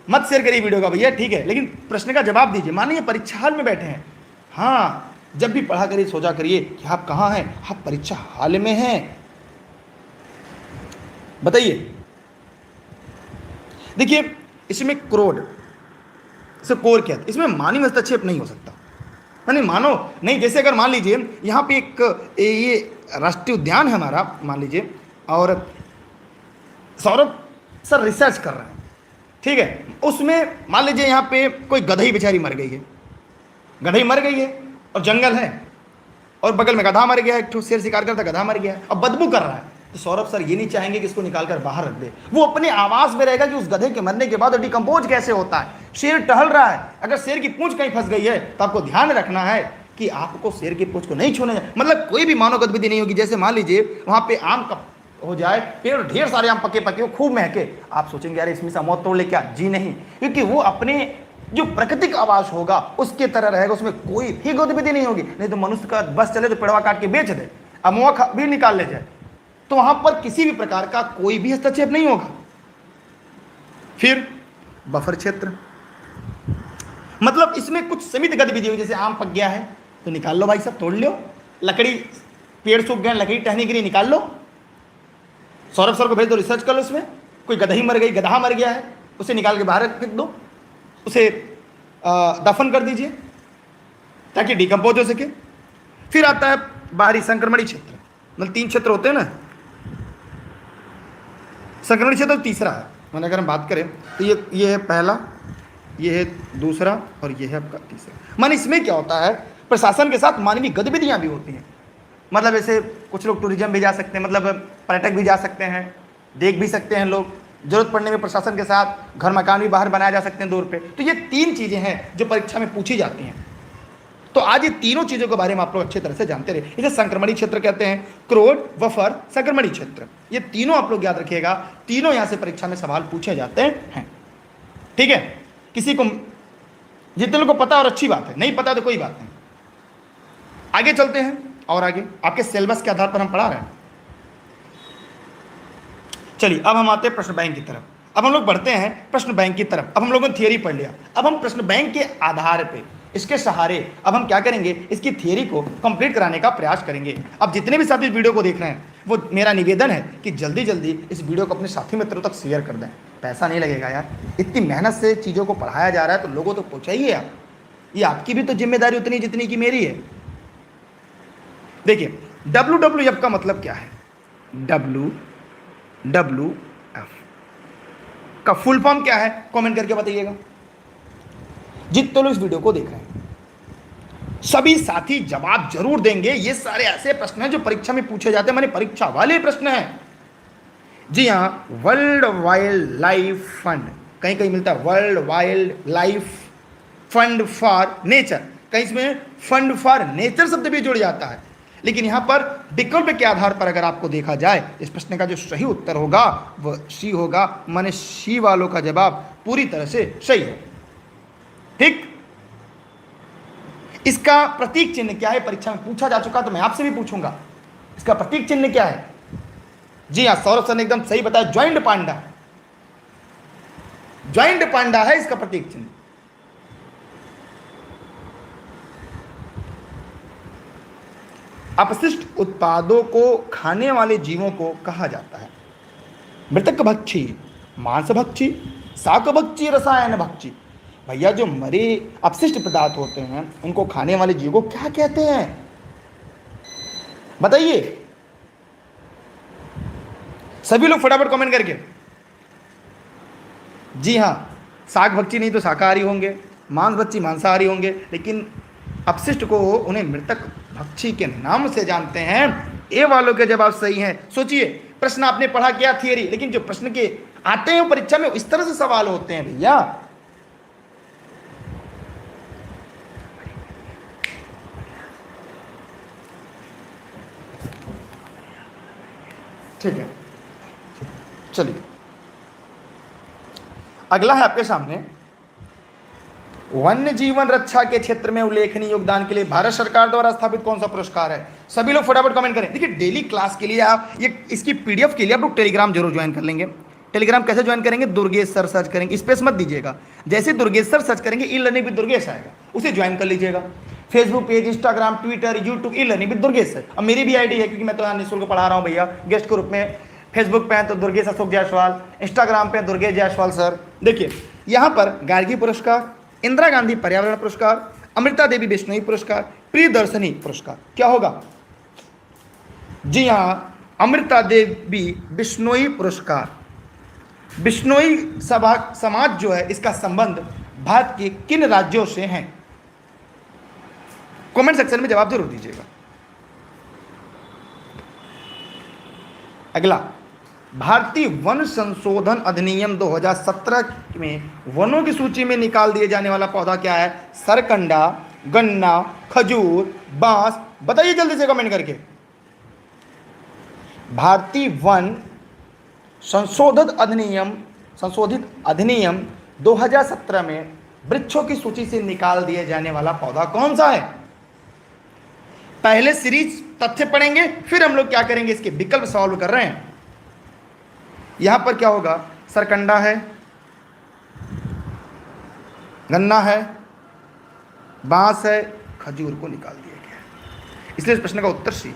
A: मत शेयर करिए वीडियो का भैया, ठीक है, लेकिन प्रश्न का जवाब दीजिए। मानिए परीक्षा हॉल में बैठे हैं, हाँ, जब भी पढ़ा करिए सोचा करिए कि आप कहाँ हैं, आप परीक्षा हॉल में हैं। बताइए, देखिए इसमें क्रोड से कोर क्या है, इसमें मानव हस्तक्षेप नहीं हो सकता, यानी मानो नहीं। जैसे अगर मान लीजिए यहाँ पे एक ये राष्ट्रीय उद्यान है हमारा, मान लीजिए, और सौरभ सर रिसर्च कर रहे हैं, ठीक है, उसमें मान लीजिए यहाँ पे कोई गधई बेचारी मर गई है, गधई मर गई है और जंगल है और बगल में गधा मर गया है, एक शेर शिकार करता गधा मर गया है और बदबू कर रहा है। तो सौरभ सर ये नहीं चाहेंगे कि इसको निकाल कर बाहर रख दे, वो अपने आवास में रहेगा कि उस गधे के मरने के बाद डिकम्पोज कैसे होता है। शेर टहल रहा है, अगर शेर की पूंछ कहीं फंस गई है तो आपको ध्यान रखना है कि आपको शेर की पूंछ को नहीं छूने, मतलब कोई भी मानव गतिविधि नहीं होगी। जैसे मान लीजिए वहां पे आम का हो जाए पेड़, ढेर सारे आम पके पके हो, खूब महके, आप सोचेंगे यार इसमें से मौत तोड़ ले क्या? जी नहीं, क्योंकि वो अपने जो प्राकृतिक आवास होगा उसके तरह रहेगा, उसमें कोई भी गतिविधि नहीं होगी। नहीं तो मनुष्य का बस चले तो पेड़वा काट के बेच दे, अमवा भी निकाल ले जाए, तो वहां पर किसी भी प्रकार का कोई भी हस्तक्षेप नहीं होगा। फिर बफर क्षेत्र, मतलब इसमें कुछ सीमित गतिविधि होगी, जैसे आम पक गया है तो निकाल लो भाई साहब, तोड़ लो, लकड़ी, पेड़ सूख गए, लकड़ी टहनी गिरी, निकाल लो, सौरभ सर को भेज दो, रिसर्च कर लो। उसमें कोई गदही मर गई, गधा मर गया है, उसे निकाल के बाहर फेंक दो, उसे दफन कर दीजिए ताकि डिकम्पोज हो सके। फिर आता है बाहरी संक्रमणी क्षेत्र, मतलब 3 क्षेत्र होते हैं ना, संक्रमणी क्षेत्र तीसरा है। मैंने अगर हम बात करें तो ये है पहला, ये है दूसरा और ये है आपका तीसरा। मान इसमें क्या होता है, प्रशासन के साथ मानवीय गतिविधियां भी होती हैं, मतलब ऐसे कुछ लोग टूरिज्म भी जा सकते हैं, मतलब पर्यटक भी जा सकते हैं, देख भी सकते हैं लोग, जरूरत पड़ने में प्रशासन के साथ घर मकान भी बाहर बनाए जा सकते हैं दूर पे। तो ये 3 चीजें हैं जो परीक्षा में पूछी जाती हैं। तो आज ये तीनों चीजों के बारे में आप लोग अच्छी तरह से जानते रहे। इसे संक्रमणी क्षेत्र कहते हैं, क्रोड, बफर, संक्रमणी क्षेत्र, ये तीनों आप लोग याद रखिएगा, तीनों यहां से परीक्षा में सवाल पूछे जाते हैं, ठीक है। किसी को, जितने लोगों को पता और अच्छी बात है, नहीं पता तो कोई बात नहीं। आगे चलते हैं और आगे आपके सिलेबस के आधार पर हम पढ़ा रहे हैं। चलिए अब हम आते हैं प्रश्न बैंक की तरफ। अब हम लोग बढ़ते हैं प्रश्न बैंक की तरफ। अब हम लोगों ने थियरी पढ़ लिया, अब हम प्रश्न बैंक के आधार पे, इसके सहारे अब हम क्या करेंगे, इसकी थियरी को कंप्लीट कराने का प्रयास करेंगे। अब जितने भी साथी इस वीडियो को देख रहे हैं, वो मेरा निवेदन है कि जल्दी जल्दी इस वीडियो को अपने साथी मित्रों तक शेयर कर दें। पैसा नहीं लगेगा यार, इतनी मेहनत से चीज़ों को पढ़ाया जा रहा है तो लोगों तक पहुँचाइए आप। ये आपकी भी तो जिम्मेदारी उतनी जितनी की मेरी है। देखिए WWF का मतलब क्या है, WWF का फुल फॉर्म क्या है, कमेंट करके बताइएगा। जितने लोग इस वीडियो को देख रहे हैं सभी साथी जवाब जरूर देंगे। ये सारे ऐसे प्रश्न हैं जो परीक्षा में पूछे जाते हैं, माने परीक्षा वाले प्रश्न हैं। जी हाँ, वर्ल्ड वाइल्ड लाइफ फंड, कहीं कहीं मिलता है world wild life fund for nature, कहीं इसमें फंड फॉर नेचर शब्द भी जुड़ जाता है। लेकिन यहां पर विकल्प के आधार पर अगर आपको देखा जाए, इस प्रश्न का जो सही उत्तर होगा वह सी होगा, माने सी वालों का जवाब पूरी तरह से सही है, ठीक। इसका प्रतीक चिन्ह क्या है, परीक्षा में पूछा जा चुका, तो मैं आपसे भी पूछूंगा, इसका प्रतीक चिन्ह क्या है। जी हाँ, सौरभ सर ने एकदम सही बताया, ज्वाइंट पांडा, ज्वाइंट पांडा है इसका प्रतीक चिन्ह। अपशिष्ट उत्पादों को खाने वाले जीवों को कहा जाता है मृतक भक्षी, मांस भक्षी, शाक भक्षी, रसायन भक्षी। भैया जो मरे अपशिष्ट पदार्थ होते हैं उनको खाने वाले जीवों को क्या कहते हैं, बताइए सभी लोग फटाफट कमेंट करके। जी हाँ, शाक भक्षी नहीं तो शाकाहारी होंगे, मांस भक्षी मांसाहारी होंगे, लेकिन अपशिष्ट को उन्हें मृतक भक्षी के नाम से जानते हैं। ए वालों के जवाब सही हैं। सोचिए, प्रश्न आपने पढ़ा क्या थियरी, लेकिन जो प्रश्न के आते हैं परीक्षा में इस तरह से सवाल होते हैं भैया। ठीक है, चलिए अगला है आपके सामने, वन्य जीवन रक्षा के क्षेत्र में उल्लेखनीय योगदान के लिए भारत सरकार द्वारा स्थापित कौन सा पुरस्कार है? सभी लोग फटाफट कमेंट करें। देखिए, डेली क्लास के लिए आप ये इसकी पीडीएफ के लिए आप लोग टेलीग्राम जरूर ज्वाइन कर लेंगे। टेलीग्राम कैसे ज्वाइन करेंगे? दुर्गेश सर सर्च करेंगे, स्पेस मत दीजिएगा। जैसे दुर्गेश सर सर्च करेंगे ई लर्निंग विद दुर्गेश आएगा, उसे ज्वाइन कर लीजिएगा। Facebook page, Instagram, Twitter, YouTube, e learning with Durgesh sir. अब मेरी भी आईडी है, क्योंकि मैं तो यहाँ निःशुल्क पढ़ा रहा हूँ भैया गेस्ट के रूप में। फेसबुक पे है तो दुर्गेश अशोक जायसवाल, इंस्टाग्राम पे दुर्गेश जायसवाल सर। देखिए यहाँ पर गार्गी पुरस्कार, इंदिरा गांधी पर्यावरण पुरस्कार, अमृता देवी बिश्नोई पुरस्कार, प्रियदर्शनी पुरस्कार। क्या होगा? जी हाँ, अमृता देवी बिश्नोई पुरस्कार। बिश्नोई सभा समाज जो है, इसका संबंध भारत के किन राज्यों से है? कमेंट सेक्शन में जवाब जरूर दीजिएगा। अगला, भारतीय वन संशोधन अधिनियम 2017 में वनों की सूची में निकाल दिए जाने वाला पौधा क्या है? सरकंडा, गन्ना, खजूर, बांस। बताइए जल्दी से कमेंट करके। भारतीय वन संशोधित अधिनियम 2017 में वृक्षों की सूची से निकाल दिए जाने वाला पौधा कौन सा है? पहले सीरीज तथ्य पढ़ेंगे, फिर हम लोग क्या करेंगे, इसके विकल्प सॉल्व कर रहे हैं। यहां पर क्या होगा? सरकंडा है, गन्ना है, बांस है, खजूर को निकाल दिया गया है। इसलिए इस प्रश्न का उत्तर सी।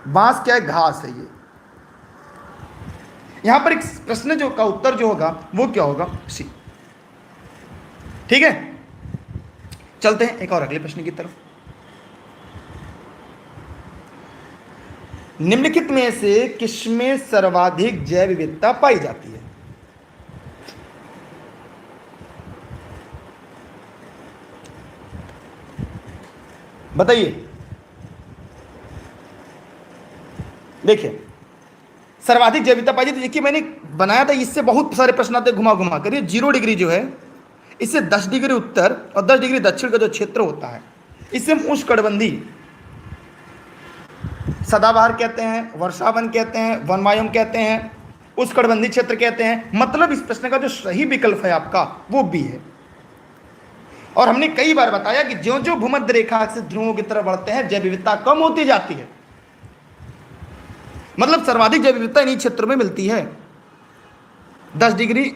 A: बांस क्या है? घास है ये। यहां पर एक प्रश्न जो का उत्तर जो होगा वो क्या होगा? सी। ठीक है, चलते हैं एक और अगले प्रश्न की तरफ। निम्नलिखित में से किसमें सर्वाधिक जैव विविधता पाई जाती है? बताइए। देखिए, सर्वाधिक जैव विविधता पाई जाती है। देखिए, मैंने बनाया था, इससे बहुत सारे प्रश्न आते घुमा घुमा कर। 0 डिग्री जो है, इससे 10 डिग्री उत्तर और 10 डिग्री दक्षिण का जो क्षेत्र होता है, इसे हम उष्णकटिबंधी सदाबहार कहते हैं, वर्षावन कहते हैं, वनवायुम कहते हैं, उष्णकटिबंधीय क्षेत्र कहते हैं। मतलब इस प्रश्न का जो सही विकल्प है आपका वो बी है। और हमने कई बार बताया कि ज्यों ज्यों भूमध्य रेखा से ध्रुवों की तरफ बढ़ते हैं, जैव विविधता कम होती जाती है। मतलब सर्वाधिक जैव विविधता इन्हीं क्षेत्रों में मिलती है। 10 डिग्री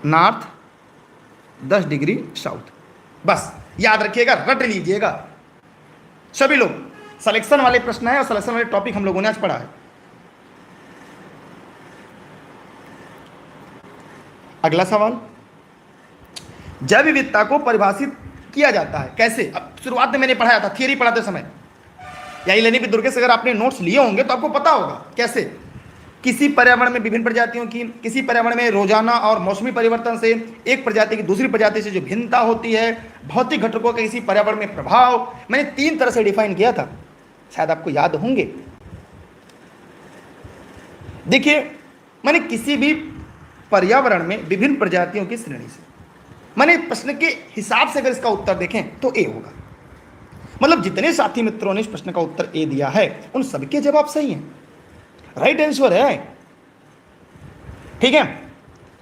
A: नॉर्थ, 10 डिग्री साउथ। बस याद रखिएगा, रट लीजिएगा सभी लोग। सिलेक्शन वाले प्रश्न है और सिलेक्शन वाले टॉपिक हम लोगों ने आज पढ़ा है। अगला सवाल, जैव विविधता को परिभाषित किया जाता है कैसे? अब शुरुआत में मैंने पढ़ाया था, थियरी पढ़ाते समय, या लेनी भी दुर्गेश, अगर आपने नोट्स लिए होंगे तो आपको पता होगा कैसे। किसी पर्यावरण में विभिन्न प्रजातियों की, किसी पर्यावरण में रोजाना और मौसमी परिवर्तन से एक प्रजाति की दूसरी प्रजाति से जो भिन्नता होती है, भौतिक घटकों का किसी पर्यावरण में प्रभाव, मैंने 3 तरह से डिफाइन किया था, शायद आपको याद होंगे। देखिए, मैंने किसी भी पर्यावरण में विभिन्न प्रजातियों की श्रेणी से, मैंने प्रश्न के हिसाब से अगर इसका उत्तर देखें तो ए होगा। मतलब जितने साथी मित्रों ने इस प्रश्न का उत्तर ए दिया है उन सबके जवाब सही हैं, राइट आंसर है। ठीक है,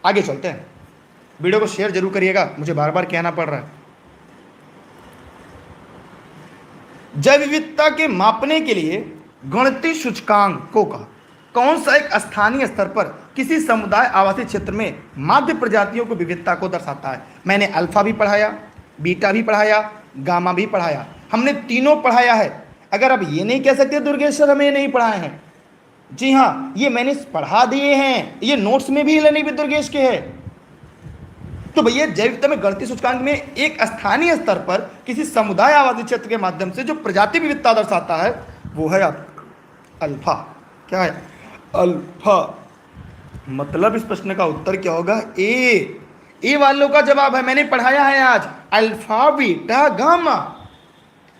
A: आगे चलते हैं। वीडियो को शेयर जरूर करिएगा, मुझे बार बार कहना पड़ रहा है। जैव विविधता के मापने के लिए गणितीय सूचकांकों का कौन सा एक स्थानीय स्तर पर किसी समुदाय आवासीय क्षेत्र में माध्य प्रजातियों को विविधता को दर्शाता है? मैंने अल्फा भी पढ़ाया, बीटा भी पढ़ाया, गामा भी पढ़ाया, हमने तीनों पढ़ाया है। अगर आप ये नहीं कह सकते दुर्गेश सर हमें नहीं पढ़ाए हैं, जी हाँ, ये मैंने पढ़ा दिए हैं, ये नोट्स में भी नहीं भी दुर्गेश के है। तो भैया जैव विविधता में गणितीय सूचकांक में एक स्थानीय स्तर पर किसी समुदाय आवासीय क्षेत्र के माध्यम से जो प्रजाति विविधता दर्शाता है वो है आपका अल्फा। क्या है? अल्फा। मतलब इस प्रश्न का उत्तर क्या होगा? ए। ए वालों का जवाब है, मैंने पढ़ाया है आज, अल्फा बीटा गामा।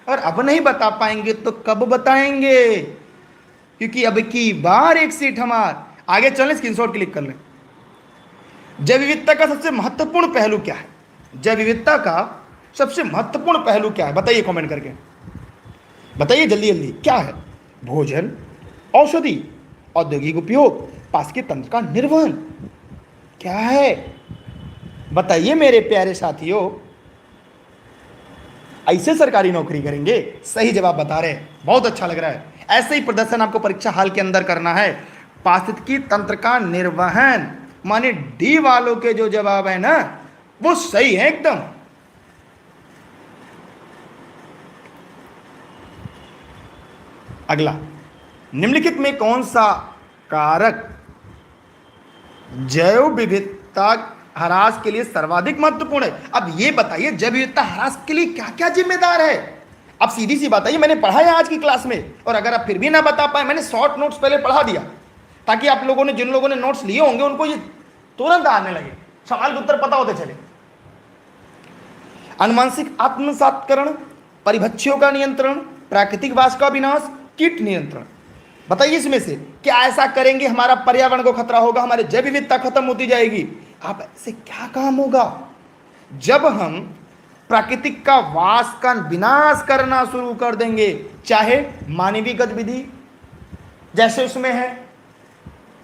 A: और अब नहीं बता पाएंगे तो कब बताएंगे, क्योंकि अब की बार एक सीट हमार। आगे चलें, स्क्रीनशॉट क्लिक कर लें। जैव विविधता का सबसे महत्वपूर्ण पहलू क्या है? जैव विविधता का सबसे महत्वपूर्ण पहलू क्या है? बताइए कमेंट करके, बताइए जल्दी जल्दी, क्या है? भोजन, औषधि, औद्योगिक उपयोग, पारिस्थितिकी तंत्र का निर्वहन। क्या है बताइए मेरे प्यारे साथियों। ऐसे सरकारी नौकरी करेंगे? सही जवाब बता रहे हैं, बहुत अच्छा लग रहा है। ऐसे ही प्रदर्शन आपको परीक्षा हाल के अंदर करना है। पारिस्थितिकी तंत्र का निर्वहन, माने डी वालों के जो जवाब है ना वो सही है एकदम। अगला, निम्नलिखित में कौन सा कारक जैव विविधता ह्रास के लिए सर्वाधिक महत्वपूर्ण है? अब ये बताइए जैव विविधता ह्रास के लिए क्या क्या जिम्मेदार है? अब सीधी सी बात है, मैंने पढ़ाया आज की क्लास में, और अगर आप फिर भी ना बता पाए, मैंने शॉर्ट नोट्स पहले पढ़ा दिया ताकि आप लोगों ने, जिन लोगों ने नोट्स लिए होंगे उनको ये तुरंत आने लगे, सवाल के उत्तर पता होते चले। अनुवांशिक आत्मसात्करण, परिभक्षियों का नियंत्रण, प्राकृतिक वास का विनाश, कीट नियंत्रण। बताइए इसमें से क्या ऐसा करेंगे हमारा पर्यावरण को खतरा होगा, हमारी जैव विविधता खत्म होती जाएगी? आप ऐसे क्या काम होगा? जब हम प्राकृतिक का वास का विनाश करना शुरू कर देंगे, चाहे मानवीय गतिविधि जैसे उसमें है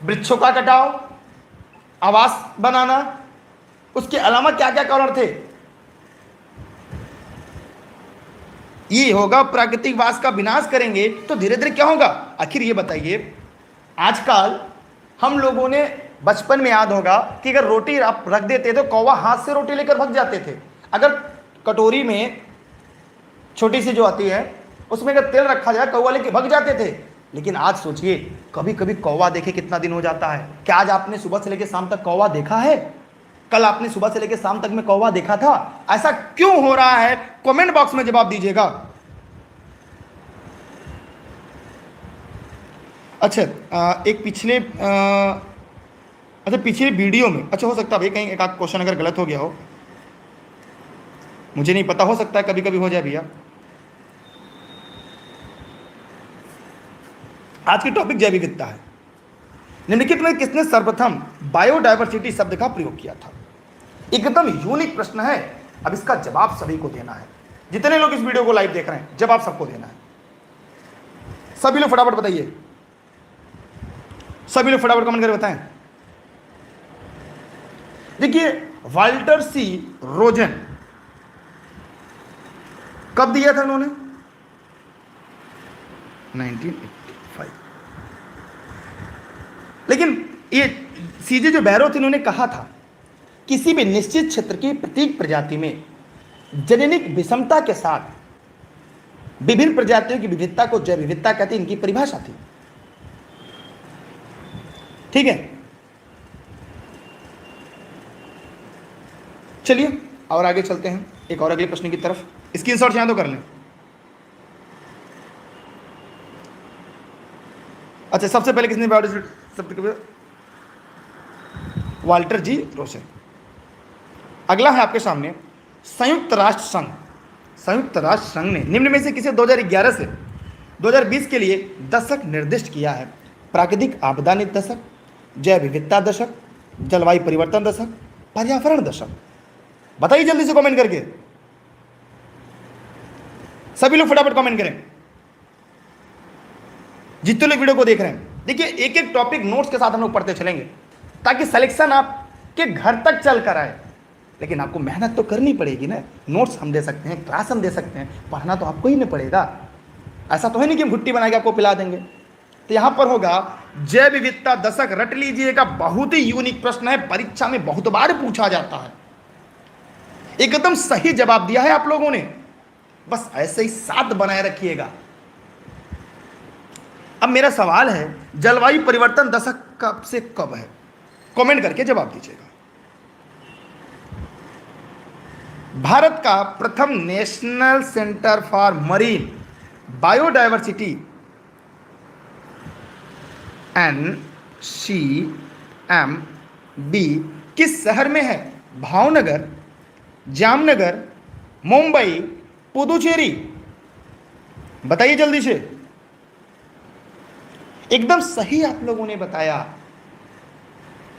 A: वृक्षों का कटाव, आवास बनाना, उसके अलावा क्या क्या कारण थे, ये होगा प्राकृतिक वास का विनाश करेंगे तो धीरे धीरे क्या होगा? आखिर ये बताइए, आजकल हम लोगों ने बचपन में याद होगा कि अगर रोटी आप रख देते तो कौवा हाथ से रोटी लेकर भाग जाते थे। अगर कटोरी में छोटी सी जो आती है उसमें अगर तेल रखा जाए कौवा लेके भाग जाते थे। लेकिन आज सोचिए, कभी कभी कौवा देखे कितना दिन हो जाता है। क्या आज आपने सुबह से लेकर शाम तक कौवा देखा है? कल आपने सुबह से लेकर शाम तक में कौवा देखा था? ऐसा क्यों हो रहा है? कमेंट बॉक्स में जवाब दीजिएगा। अच्छा, एक पिछले वीडियो में, अच्छा हो सकता है कहीं एक आध क्वेश्चन अगर गलत हो गया हो, मुझे नहीं पता, हो सकता है कभी कभी हो जाए भैया। आज की टॉपिक जैव विविधता है। निम्नलिखित में किसने सर्वप्रथम बायोडायवर्सिटी शब्द का प्रयोग किया था? एकदम यूनिक प्रश्न है। अब इसका जवाब सभी को देना है। जितने लोग इस वीडियो को लाइव देख रहे हैं, जवाब सबको देना है। सभी लोग फटाफट बताइए, सभी लोग फटाफट कमेंट करके बताएं। देखिए, वाल्टर सी रोजन कब दिया था उन्होंने? 1985। लेकिन ये सीजे जो बैरो थे, उन्होंने कहा था किसी भी निश्चित क्षेत्र की प्रत्येक प्रजाति में जननिक विषमता के साथ विभिन्न प्रजातियों की विविधता को जैव विविधता कहते हैं। इनकी परिभाषा थी। ठीक है, चलिए और आगे चलते हैं एक और अगले प्रश्न की तरफ। स्क्रीनशॉट चाहे तो कर लें। अच्छा, सबसे पहले किसने बायोडायवर्सिटी शब्द के? वाल्टर जी रोसन। अगला है आपके सामने संयुक्त राष्ट्र संघ। संयुक्त राष्ट्र संघ ने निम्न में से किसे 2011 से 2020 के लिए दशक निर्दिष्ट किया है? प्राकृतिक आपदा दशक, जैव विविधता दशक, जलवायु परिवर्तन दशक, पर्यावरण दशक। बताइए जल्दी से कमेंट करके, सभी लोग फटाफट कमेंट करें जितने लोग वीडियो को देख रहे हैं। देखिए, एक एक टॉपिक नोट्स के साथ हम लोग पढ़ते चलेंगे ताकि सिलेक्शन आपके घर तक चल कर आए। लेकिन आपको मेहनत तो करनी पड़ेगी ना। नोट्स हम दे सकते हैं, क्लास हम दे सकते हैं, पढ़ना तो आपको ही नहीं पड़ेगा। ऐसा तो है नहीं कि हम घुट्टी बना के आपको पिला देंगे। तो यहां पर होगा जैव विविधता दशक। रट लीजिएगा, बहुत ही यूनिक प्रश्न है, परीक्षा में बहुत बार पूछा जाता है। एकदम सही जवाब दिया है आप लोगों ने, बस ऐसे ही साथ बनाए रखिएगा। अब मेरा सवाल है, जलवायु परिवर्तन दशक कब से कब है? कमेंट करके जवाब दीजिएगा। भारत का प्रथम national centre for marine biodiversity NCMB किस शहर में है? भावनगर, जामनगर, मुंबई, पुदुचेरी। बताइए जल्दी से। एकदम सही आप लोगों ने बताया,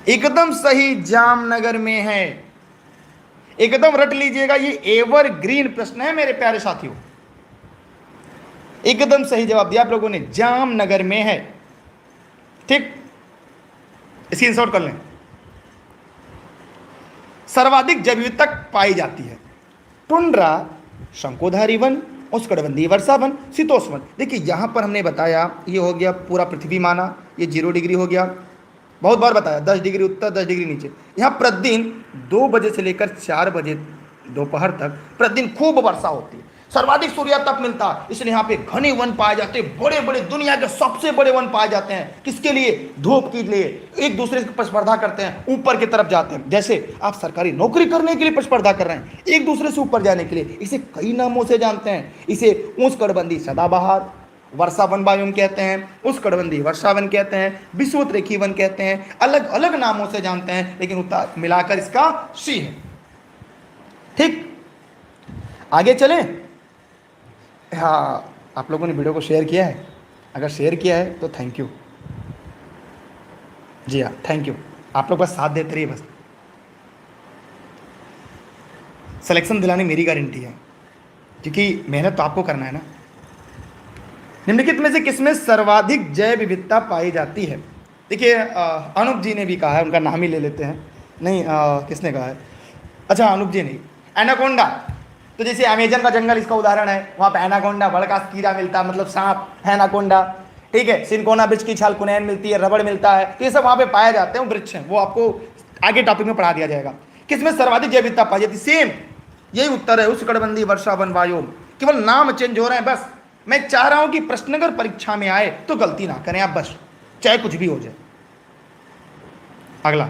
A: एकदम सही, जामनगर में है। एकदम रट लीजिएगा, ये एवरग्रीन प्रश्न है मेरे प्यारे साथियों। एकदम सही जवाब दिया आप लोगों ने, जामनगर में है। ठीक, स्क्रीनशॉट कर लें। सर्वाधिक जैव विविधता पाई जाती है टुंड्रा, शंकुधारी वन, उष्णकटिबंधीय वर्षा वन, शीतोष्ण वन। देखिए यहां पर हमने बताया, ये हो गया पूरा पृथ्वी माना, ये 0 डिग्री हो गया। बहुत बार बताया 10 डिग्री उत्तर, 10 डिग्री नीचे। यहाँ प्रतिदिन 2 बजे से लेकर 4 बजे दोपहर तक प्रतिदिन खूब वर्षा होती है, सर्वाधिक सूर्य तप मिलता है, इसलिए यहाँ पे घने वन पाए जाते हैं, बड़े बड़े, दुनिया के सबसे बड़े वन पाए जाते हैं। किसके लिए? धूप के लिए। एक दूसरे से प्रतिस्पर्धा करते हैं, ऊपर की तरफ जाते हैं। जैसे आप सरकारी नौकरी करने के लिए प्रतिस्पर्धा कर रहे हैं, एक दूसरे से ऊपर जाने के लिए। इसे कई नामों से जानते हैं। इसे उष्णकटिबंधीय सदाबहार वर्षा वन बायोम कहते हैं, उष्णकटिबंधीय वर्षा वन कहते हैं, विषुवत-रेखीय वन कहते हैं, अलग अलग नामों से जानते हैं, लेकिन उत्तर मिलाकर इसका सी है। ठीक, आगे चलें। हाँ, आप लोगों ने वीडियो को शेयर किया है? अगर शेयर किया है तो थैंक यू। जी हाँ, थैंक यू। आप लोग बस साथ देते रहिए बस। सिलेक्शन दिलाने मेरी गारंटी है, क्योंकि मेहनत तो आपको करना है ना। निम्नलिखित में से किसमें सर्वाधिक जैव विविधता पाई जाती है? देखिए अनूप जी ने भी कहा है, उनका नाम ही ले लेते हैं। नहीं, किसने कहा है? अच्छा, अनूप जी नहीं, एनाकोंडा। तो जैसे अमेजन का जंगल इसका उदाहरण है, वहाँ पे एनाकोंडा बड़का कीड़ा मिलता है, मतलब सांप है एनाकोंडा। ठीक है, सिनकोना वृक्ष की छाल कुनैन मिलती है, रबड़ मिलता है, तो ये सब वहाँ पे पाए जाते हैं, वृक्ष हैं। वो आपको आगे टॉपिक में पढ़ा दिया जाएगा। किसमें सर्वाधिक जैव विविधता पाई जाती? सेम यही उत्तर है, उष्णकटिबंधीय वर्षा वन बायोम। केवल नाम चेंज हो रहे हैं बस। मैं चाह रहा हूं कि प्रश्न अगर परीक्षा में आए तो गलती ना करें आप, बस चाहे कुछ भी हो जाए। अगला,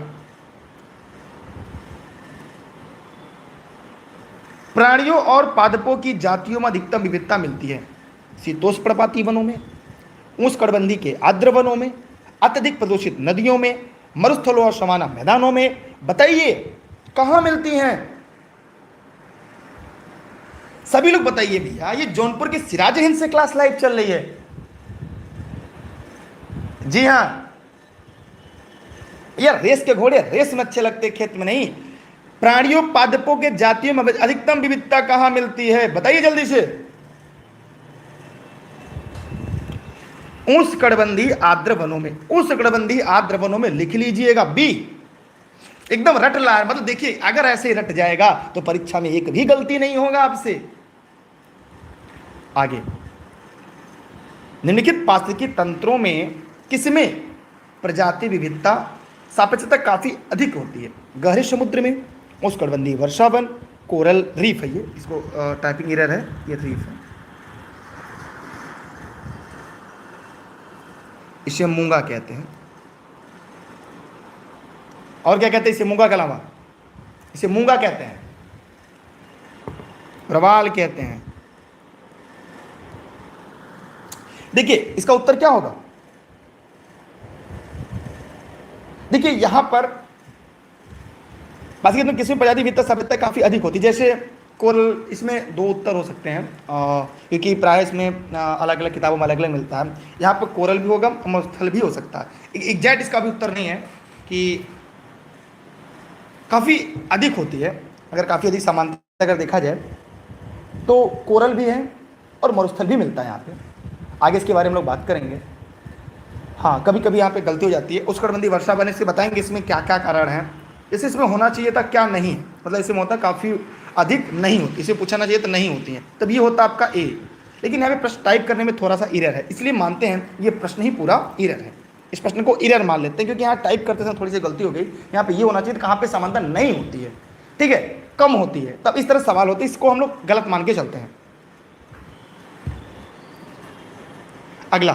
A: प्राणियों और पादपों की जातियों में अधिकतम विविधता मिलती है शीतोष्ण पर्णपाती वनों में, उष्णकटिबंधीय के आर्द्र वनों में, अत्यधिक प्रदूषित नदियों में, मरुस्थलों और सवाना मैदानों में। बताइए कहां मिलती हैं? सभी लोग बताइए भैया। ये जौनपुर के सिराज हिंद से क्लास लाइव चल रही है। जी हाँ, यार रेस के घोड़े रेस में अच्छे लगते, खेत में नहीं। प्राणियों पादपों के जातियों में अधिकतम विविधता कहां मिलती है? बताइए जल्दी से। उष्णकटिबंधीय आर्द्र वनों में। उष्णकटिबंधीय आर्द्र वनों में लिख लीजिएगा बी। एकदम रट ला, मतलब देखिए अगर ऐसे ही रट जाएगा तो परीक्षा में एक भी गलती नहीं होगा आपसे। आगे, निम्नलिखित पारिस्थितिकी तंत्रों में किसमें प्रजाति विविधता सापेक्षता काफी अधिक होती है? गहरे समुद्र में, उष्णकटिबंधीय वर्षा वन, कोरल रीफ है। ये इसको टाइपिंग एरर है, ये रीफ है। इसे मूंगा कहते हैं। और क्या कहते हैं इसे? मूंगा के अलावा इसे मूंगा कहते हैं, प्रवाल कहते हैं। देखिए इसका उत्तर क्या होगा? देखिए यहां पर बात में किसी प्रजाति विविधता सापेक्षता काफी अधिक होती है। जैसे कोरल, इसमें दो उत्तर हो सकते हैं, क्योंकि प्राय इसमें अलग अलग किताबों में अलग अलग मिलता है। यहाँ पर कोरल भी होगा, मरुस्थल भी हो सकता है। एग्जैक्ट इसका भी उत्तर नहीं है कि काफ़ी अधिक होती है। अगर काफ़ी अधिक समानता अगर देखा जाए तो कोरल भी है और मरुस्थल भी मिलता है यहाँ पे। आगे इसके बारे में लोग बात करेंगे। हाँ, कभी कभी यहाँ पे गलती हो जाती है। उष्णकटिबंधीय वर्षा वन से बताएंगे इसमें क्या क्या कारण है, जैसे इसमें होना चाहिए था क्या नहीं, मतलब इसमें होता काफ़ी अधिक नहीं होती, इसे पूछना चाहिए तो नहीं होती है, तब ये होता आपका ए। लेकिन यहाँ पे प्रश्न टाइप करने में थोड़ा सा इरर है, इसलिए मानते हैं ये प्रश्न ही पूरा इरर है। इस प्रश्न को इरर मान लेते हैं, क्योंकि यहाँ टाइप करते समय थोड़ी सी गलती हो गई। यहाँ पे ये होना चाहिए कहाँ पे समानता नहीं होती है, ठीक है, कम होती है, तब इस तरह सवाल होते हैं। इसको हम लोग गलत मान के चलते हैं। अगला,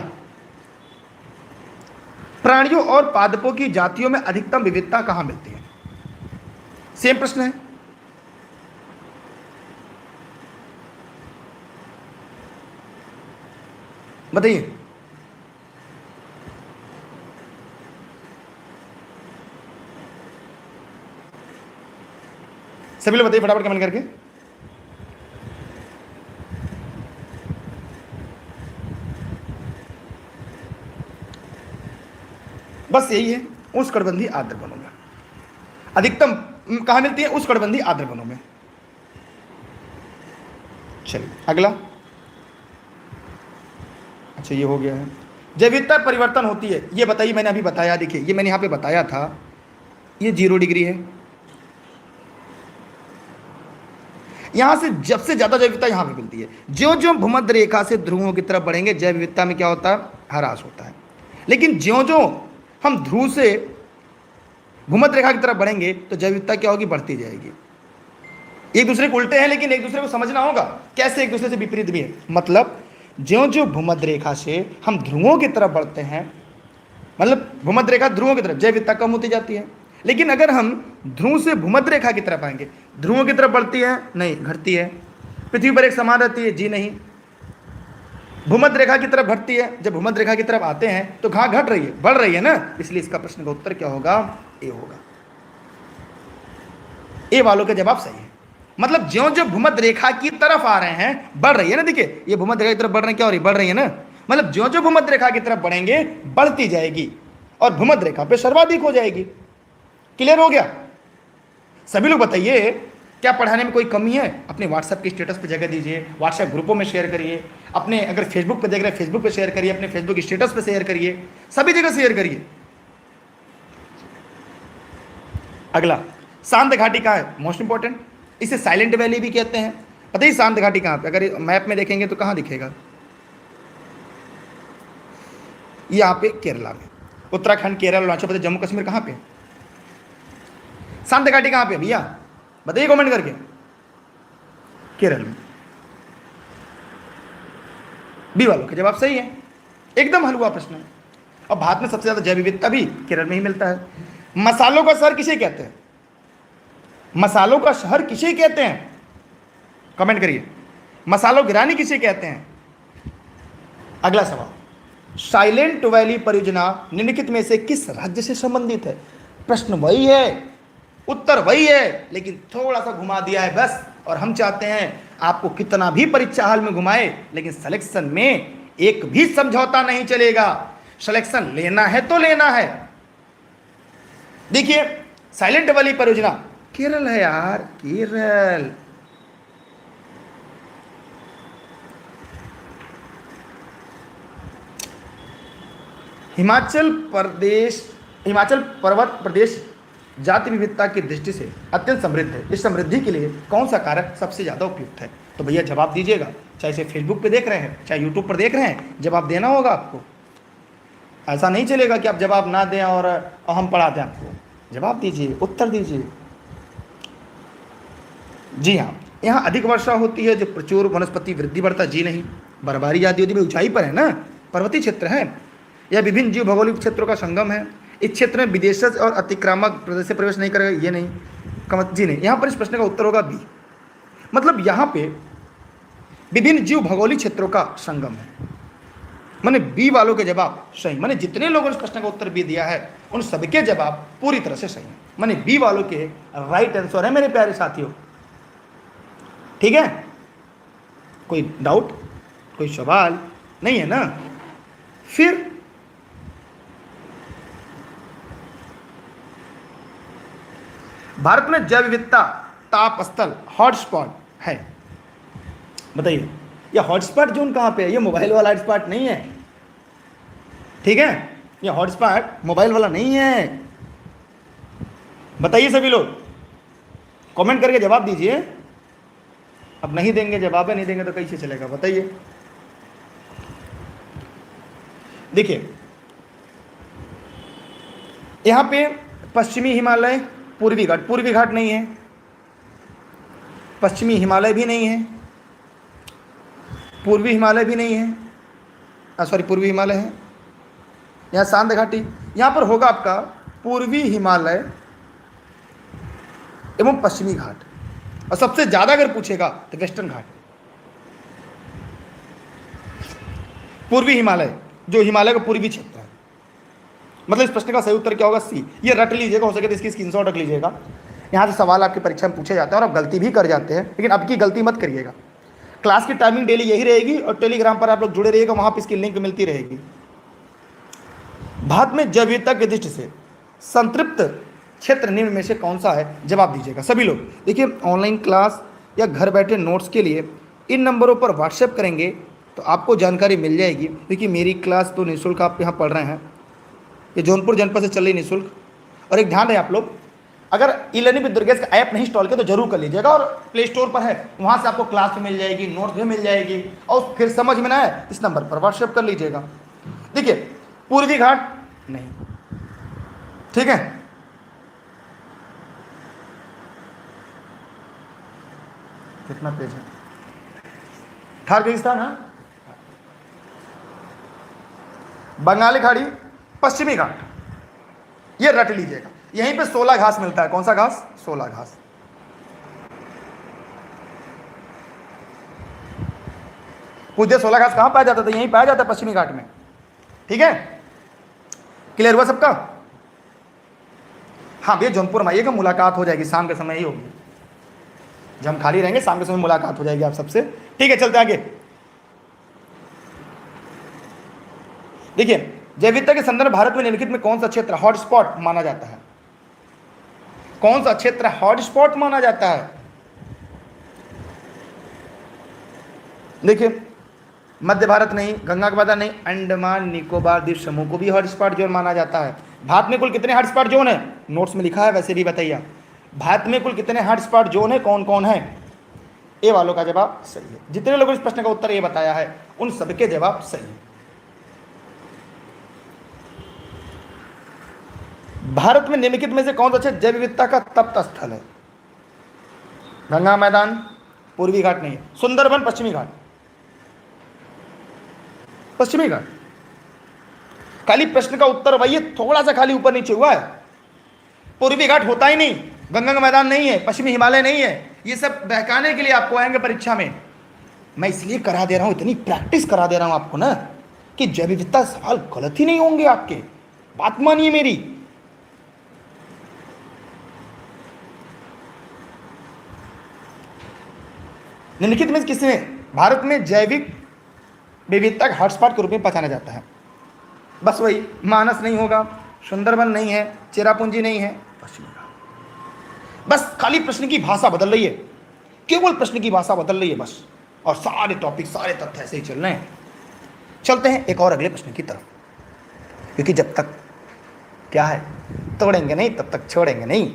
A: प्राणियों और पादपों की जातियों में अधिकतम विविधता कहां मिलती है? सेम प्रश्न है। बताइए। सभी लोग बताइए फटाफट कमेंट करके। बस यही है, उष्णकटिबंधीय आर्द्र वनों में अधिकतम कहां मिलती है? उष्णकटिबंधीय आर्द्र वनों में। चलिए अगला। अच्छा ये हो गया है। जैव विविधता परिवर्तन होती है, ये बताइए। मैंने अभी बताया, देखिए ये मैंने यहां पे बताया था, ये 0 डिग्री है। यहां से जब से ज्यादा जैव विविधता यहां पे मिलती है। जो जो भूमध्य रेखा से ध्रुवों की तरफ बढ़ेंगे जैव विविधता में क्या होता है? ह्रास होता है। लेकिन ज्यो ज्यो हम ध्रुव से भूमध्य रेखा की तरफ बढ़ेंगे तो जैव विविधता क्या होगी? बढ़ती जाएगी। एक दूसरे को उल्टे हैं, लेकिन एक दूसरे को समझना होगा कैसे एक दूसरे से विपरीत भी है। मतलब ज्यो ज्यो भूमध्य रेखा से हम ध्रुवों की तरफ बढ़ते हैं, मतलब भूमध्य रेखा ध्रुवों की तरफ, जैव विविधता कम होती जाती है। लेकिन अगर हम ध्रुव से भूमध्य रेखा की तरफ आएंगे, ध्रुवों की तरफ बढ़ती है? नहीं, घटती है। पृथ्वी पर एक समान रहती है? जी नहीं। भूमध्य रेखा की तरफ घटती है। जब भूमध्य रेखा की तरफ आते हैं तो कहां घट रही है? बढ़ रही है ना। इसलिए इसका प्रश्न का उत्तर क्या होगा? ए होगा। ए वालों का जवाब सही है। मतलब ज्यो ज्यो भूमध्य रेखा की तरफ आ रहे हैं, बढ़ रही है ना। देखिए ये भूमध्य रेखा की तरफ बढ़ रहे हैं, क्या हो रही है? बढ़ रही है ना। मतलब ज्यो ज्यो भूमध्य रेखा की तरफ बढ़ेंगे बढ़ती जाएगी और भूमध्य रेखा पे सर्वाधिक हो जाएगी। क्लियर हो गया? सभी लोग बताइए, क्या पढ़ाने में कोई कमी है? अपने व्हाट्सएप के स्टेटस पे जगह दीजिए, व्हाट्सएप ग्रुपों में शेयर करिए, अपने अगर फेसबुक पे देख रहे हैं फेसबुक पे शेयर करिए, अपने फेसबुक स्टेटस पे शेयर करिए, सभी जगह शेयर करिए। अगला, शांत घाटी कहाँ है? Most important. इसे साइलेंट वैली भी कहते हैं। बताइए शांत घाटी कहाँ पे? अगर मैप में देखेंगे तो कहाँ दिखेगा? यहाँ पे केरला में। उत्तराखंड, केरल, अरुणाचल प्रदेश, जम्मू कश्मीर कहाँ पे? शांत घाटी कहाँ पे भैया? बताइए कमेंट करके। केरल में। बी वालों का जवाब सही है, एकदम हलवा प्रश्न है। और भारत में सबसे ज्यादा जैव विविधता भी केरल में ही मिलता है। मसालों का शहर किसे कहते हैं? मसालों का शहर किसे कहते हैं? कमेंट करिए। मसालों की रानी किसे कहते हैं? अगला सवाल, साइलेंट वैली परियोजना निम्नलिखित में से किस राज्य से संबंधित है? प्रश्न वही है, उत्तर वही है, लेकिन थोड़ा सा घुमा दिया है बस। और हम चाहते हैं आपको कितना भी परीक्षा हाल में घुमाए, लेकिन सिलेक्शन में एक भी समझौता नहीं चलेगा। सिलेक्शन लेना है तो लेना है। देखिए साइलेंट वैली परियोजना केरल है यार, केरल। हिमाचल पर्वत प्रदेश जाति विविधता की दृष्टि से अत्यंत समृद्ध है। इस समृद्धि के लिए कौन सा कारक सबसे ज़्यादा उपयुक्त है? तो भैया जवाब दीजिएगा, चाहे इसे फेसबुक पे देख रहे हैं चाहे यूट्यूब पर देख रहे हैं, जवाब देना होगा आपको। ऐसा नहीं चलेगा कि आप जवाब ना दें और हम पढ़ा दें आपको। जवाब दीजिए, उत्तर दीजिए। जी हाँ, यहाँ अधिक वर्षा होती है, जो प्रचुर वनस्पति वृद्धि बढ़ता। जी नहीं, बर्फबारी ज़्यादा होती है, ऊंचाई पर है ना, पर्वतीय क्षेत्र है। यह विभिन्न जीव भौगोलिक क्षेत्रों का संगम है। इस क्षेत्र में विदेशज और अतिक्रामक प्रदेश से प्रवेश नहीं करेगा। ये नहीं, जी नहीं। यहाँ पर इस प्रश्न का उत्तर होगा बी। मतलब यहाँ पे विभिन्न जीव भौगोलिक क्षेत्रों का संगम है। मैंने बी वालों के जवाब सही। मैंने जितने लोगों ने इस प्रश्न का उत्तर बी दिया है उन सबके जवाब पूरी तरह से सही है। मैंने बी वालों के राइट आंसर है मेरे प्यारे साथियों। ठीक है, कोई डाउट, कोई सवाल नहीं है ना? फिर भारत में जैव विविधता ताप स्थल हॉटस्पॉट है। बताइए ये हॉटस्पॉट जोन कहां पे है? ये मोबाइल वाला हॉटस्पॉट नहीं है, ठीक है? ये हॉटस्पॉट मोबाइल वाला नहीं है। बताइए सभी लोग, कमेंट करके जवाब दीजिए। अब नहीं देंगे जवाब, नहीं देंगे तो कैसे चलेगा? बताइए। देखिए यहां पे पश्चिमी हिमालय, पूर्वी घाट, पूर्वी घाट नहीं है, पश्चिमी हिमालय भी नहीं है, पूर्वी हिमालय भी नहीं है, सॉरी पूर्वी हिमालय है। यहाँ शांत घाटी, यहाँ पर होगा आपका पूर्वी हिमालय एवं पश्चिमी घाट। और सबसे ज़्यादा अगर पूछेगा तो वेस्टर्न घाट, पूर्वी हिमालय, जो हिमालय का पूर्वी क्षेत्र है। मतलब इस प्रश्न का सही उत्तर क्या होगा? सी। ये रट लीजिएगा, हो सके तो इसकी स्क्रीनशॉट रख लीजिएगा। यहाँ से सवाल आपकी परीक्षा में पूछे जाते हैं और आप गलती भी कर जाते हैं, लेकिन अब की गलती मत करिएगा। क्लास की टाइमिंग डेली यही रहेगी और टेलीग्राम पर आप लोग जुड़े रहिएगा, वहाँ पर इसकी लिंक मिलती रहेगी। भारत में जैव विविधता की दृष्टि से संतृप्त क्षेत्र निम्न में से कौन सा है, जवाब दीजिएगा सभी लोग। देखिए, ऑनलाइन क्लास या घर बैठे नोट्स के लिए इन नंबरों पर व्हाट्सएप करेंगे तो आपको जानकारी मिल जाएगी। देखिए, मेरी क्लास तो निःशुल्क आप यहाँ पढ़ रहे हैं, ये जौनपुर जनपद से चल रही निःशुल्क। और एक ध्यान रहे आप लोग, अगर ई लर्निंग विद दुर्गेश का ऐप नहीं इंस्टॉल किया तो जरूर कर लीजिएगा, और प्ले स्टोर पर है, वहाँ से आपको क्लास भी मिल जाएगी, नोट्स भी मिल जाएगी। और फिर समझ में ना आए इस नंबर पर व्हाट्सएप कर लीजिएगा। देखिए, पूर्वी घाट नहीं, ठीक है, कितना पेज है, थार रेगिस्तान, हाँ, बंगाली खाड़ी, पश्चिमी घाट, ये रट लीजिएगा। यहीं पे 16 घास मिलता है। कौन सा घास? 16 घास। पूछे 16 घास कहां पाया जाता था? यहीं पाया जाता है, पश्चिमी घाट में। ठीक है, क्लियर हुआ सबका? हाँ भैया, जौनपुर में आइएगा, मुलाकात हो जाएगी, शाम के समय ही होगी, जब हम खाली रहेंगे शाम के समय मुलाकात हो जाएगी आप सबसे। ठीक है, चलते आगे। देखिए, जैव विविधता के संदर्भ भारत में निम्नलिखित में कौन सा क्षेत्र हॉटस्पॉट माना जाता है? कौन सा क्षेत्र हॉटस्पॉट माना जाता है? देखिए, मध्य भारत नहीं, गंगा का मैदान नहीं, अंडमान निकोबार द्वीप समूह को भी हॉटस्पॉट जोन माना जाता है। भारत में कुल कितने हॉटस्पॉट जोन है? नोट्स में लिखा है, वैसे भी बताइए आप। भारत में कुल कितने हॉटस्पॉट जोन है, कौन कौन है? ए वालों का जवाब सही है। जितने लोगों ने इस प्रश्न का उत्तर ये बताया है उन सबके जवाब सही है। भारत में निम्नलिखित में से कौन सा क्षेत्र जैव विविधता का तप्त स्थल है? गंगा मैदान, पूर्वी घाट नहीं है, सुंदरबन, पश्चिमी घाट, पश्चिमी घाट। खाली प्रश्न का उत्तर वही है, थोड़ा सा खाली ऊपर नीचे हुआ है। पूर्वी घाट होता ही नहीं, गंगा का मैदान नहीं है, पश्चिमी हिमालय नहीं है। ये सब बहकाने के लिए आपको आएंगे परीक्षा में। मैं इसलिए करा दे रहा हूं, इतनी प्रैक्टिस करा दे रहा हूं आपको ना, कि जैव विविधता सवाल गलत ही नहीं होंगे आपके। बात मानिए मेरी। निम्नलिखित में किसने भारत में जैविक विविधता का हॉटस्पॉट के रूप में पहचाना जाता है? बस वही, मानस नहीं होगा, सुंदरबन नहीं है, चेरापूंजी नहीं है, पश्चिमी घाट। बस खाली प्रश्न की भाषा बदल रही है, केवल प्रश्न की भाषा बदल रही है बस, और सारे टॉपिक, सारे तथ्य ऐसे ही चल रहे हैं। चलते हैं एक और अगले प्रश्न की तरफ, क्योंकि जब तक क्या है तोड़ेंगे नहीं तब तक छोड़ेंगे नहीं।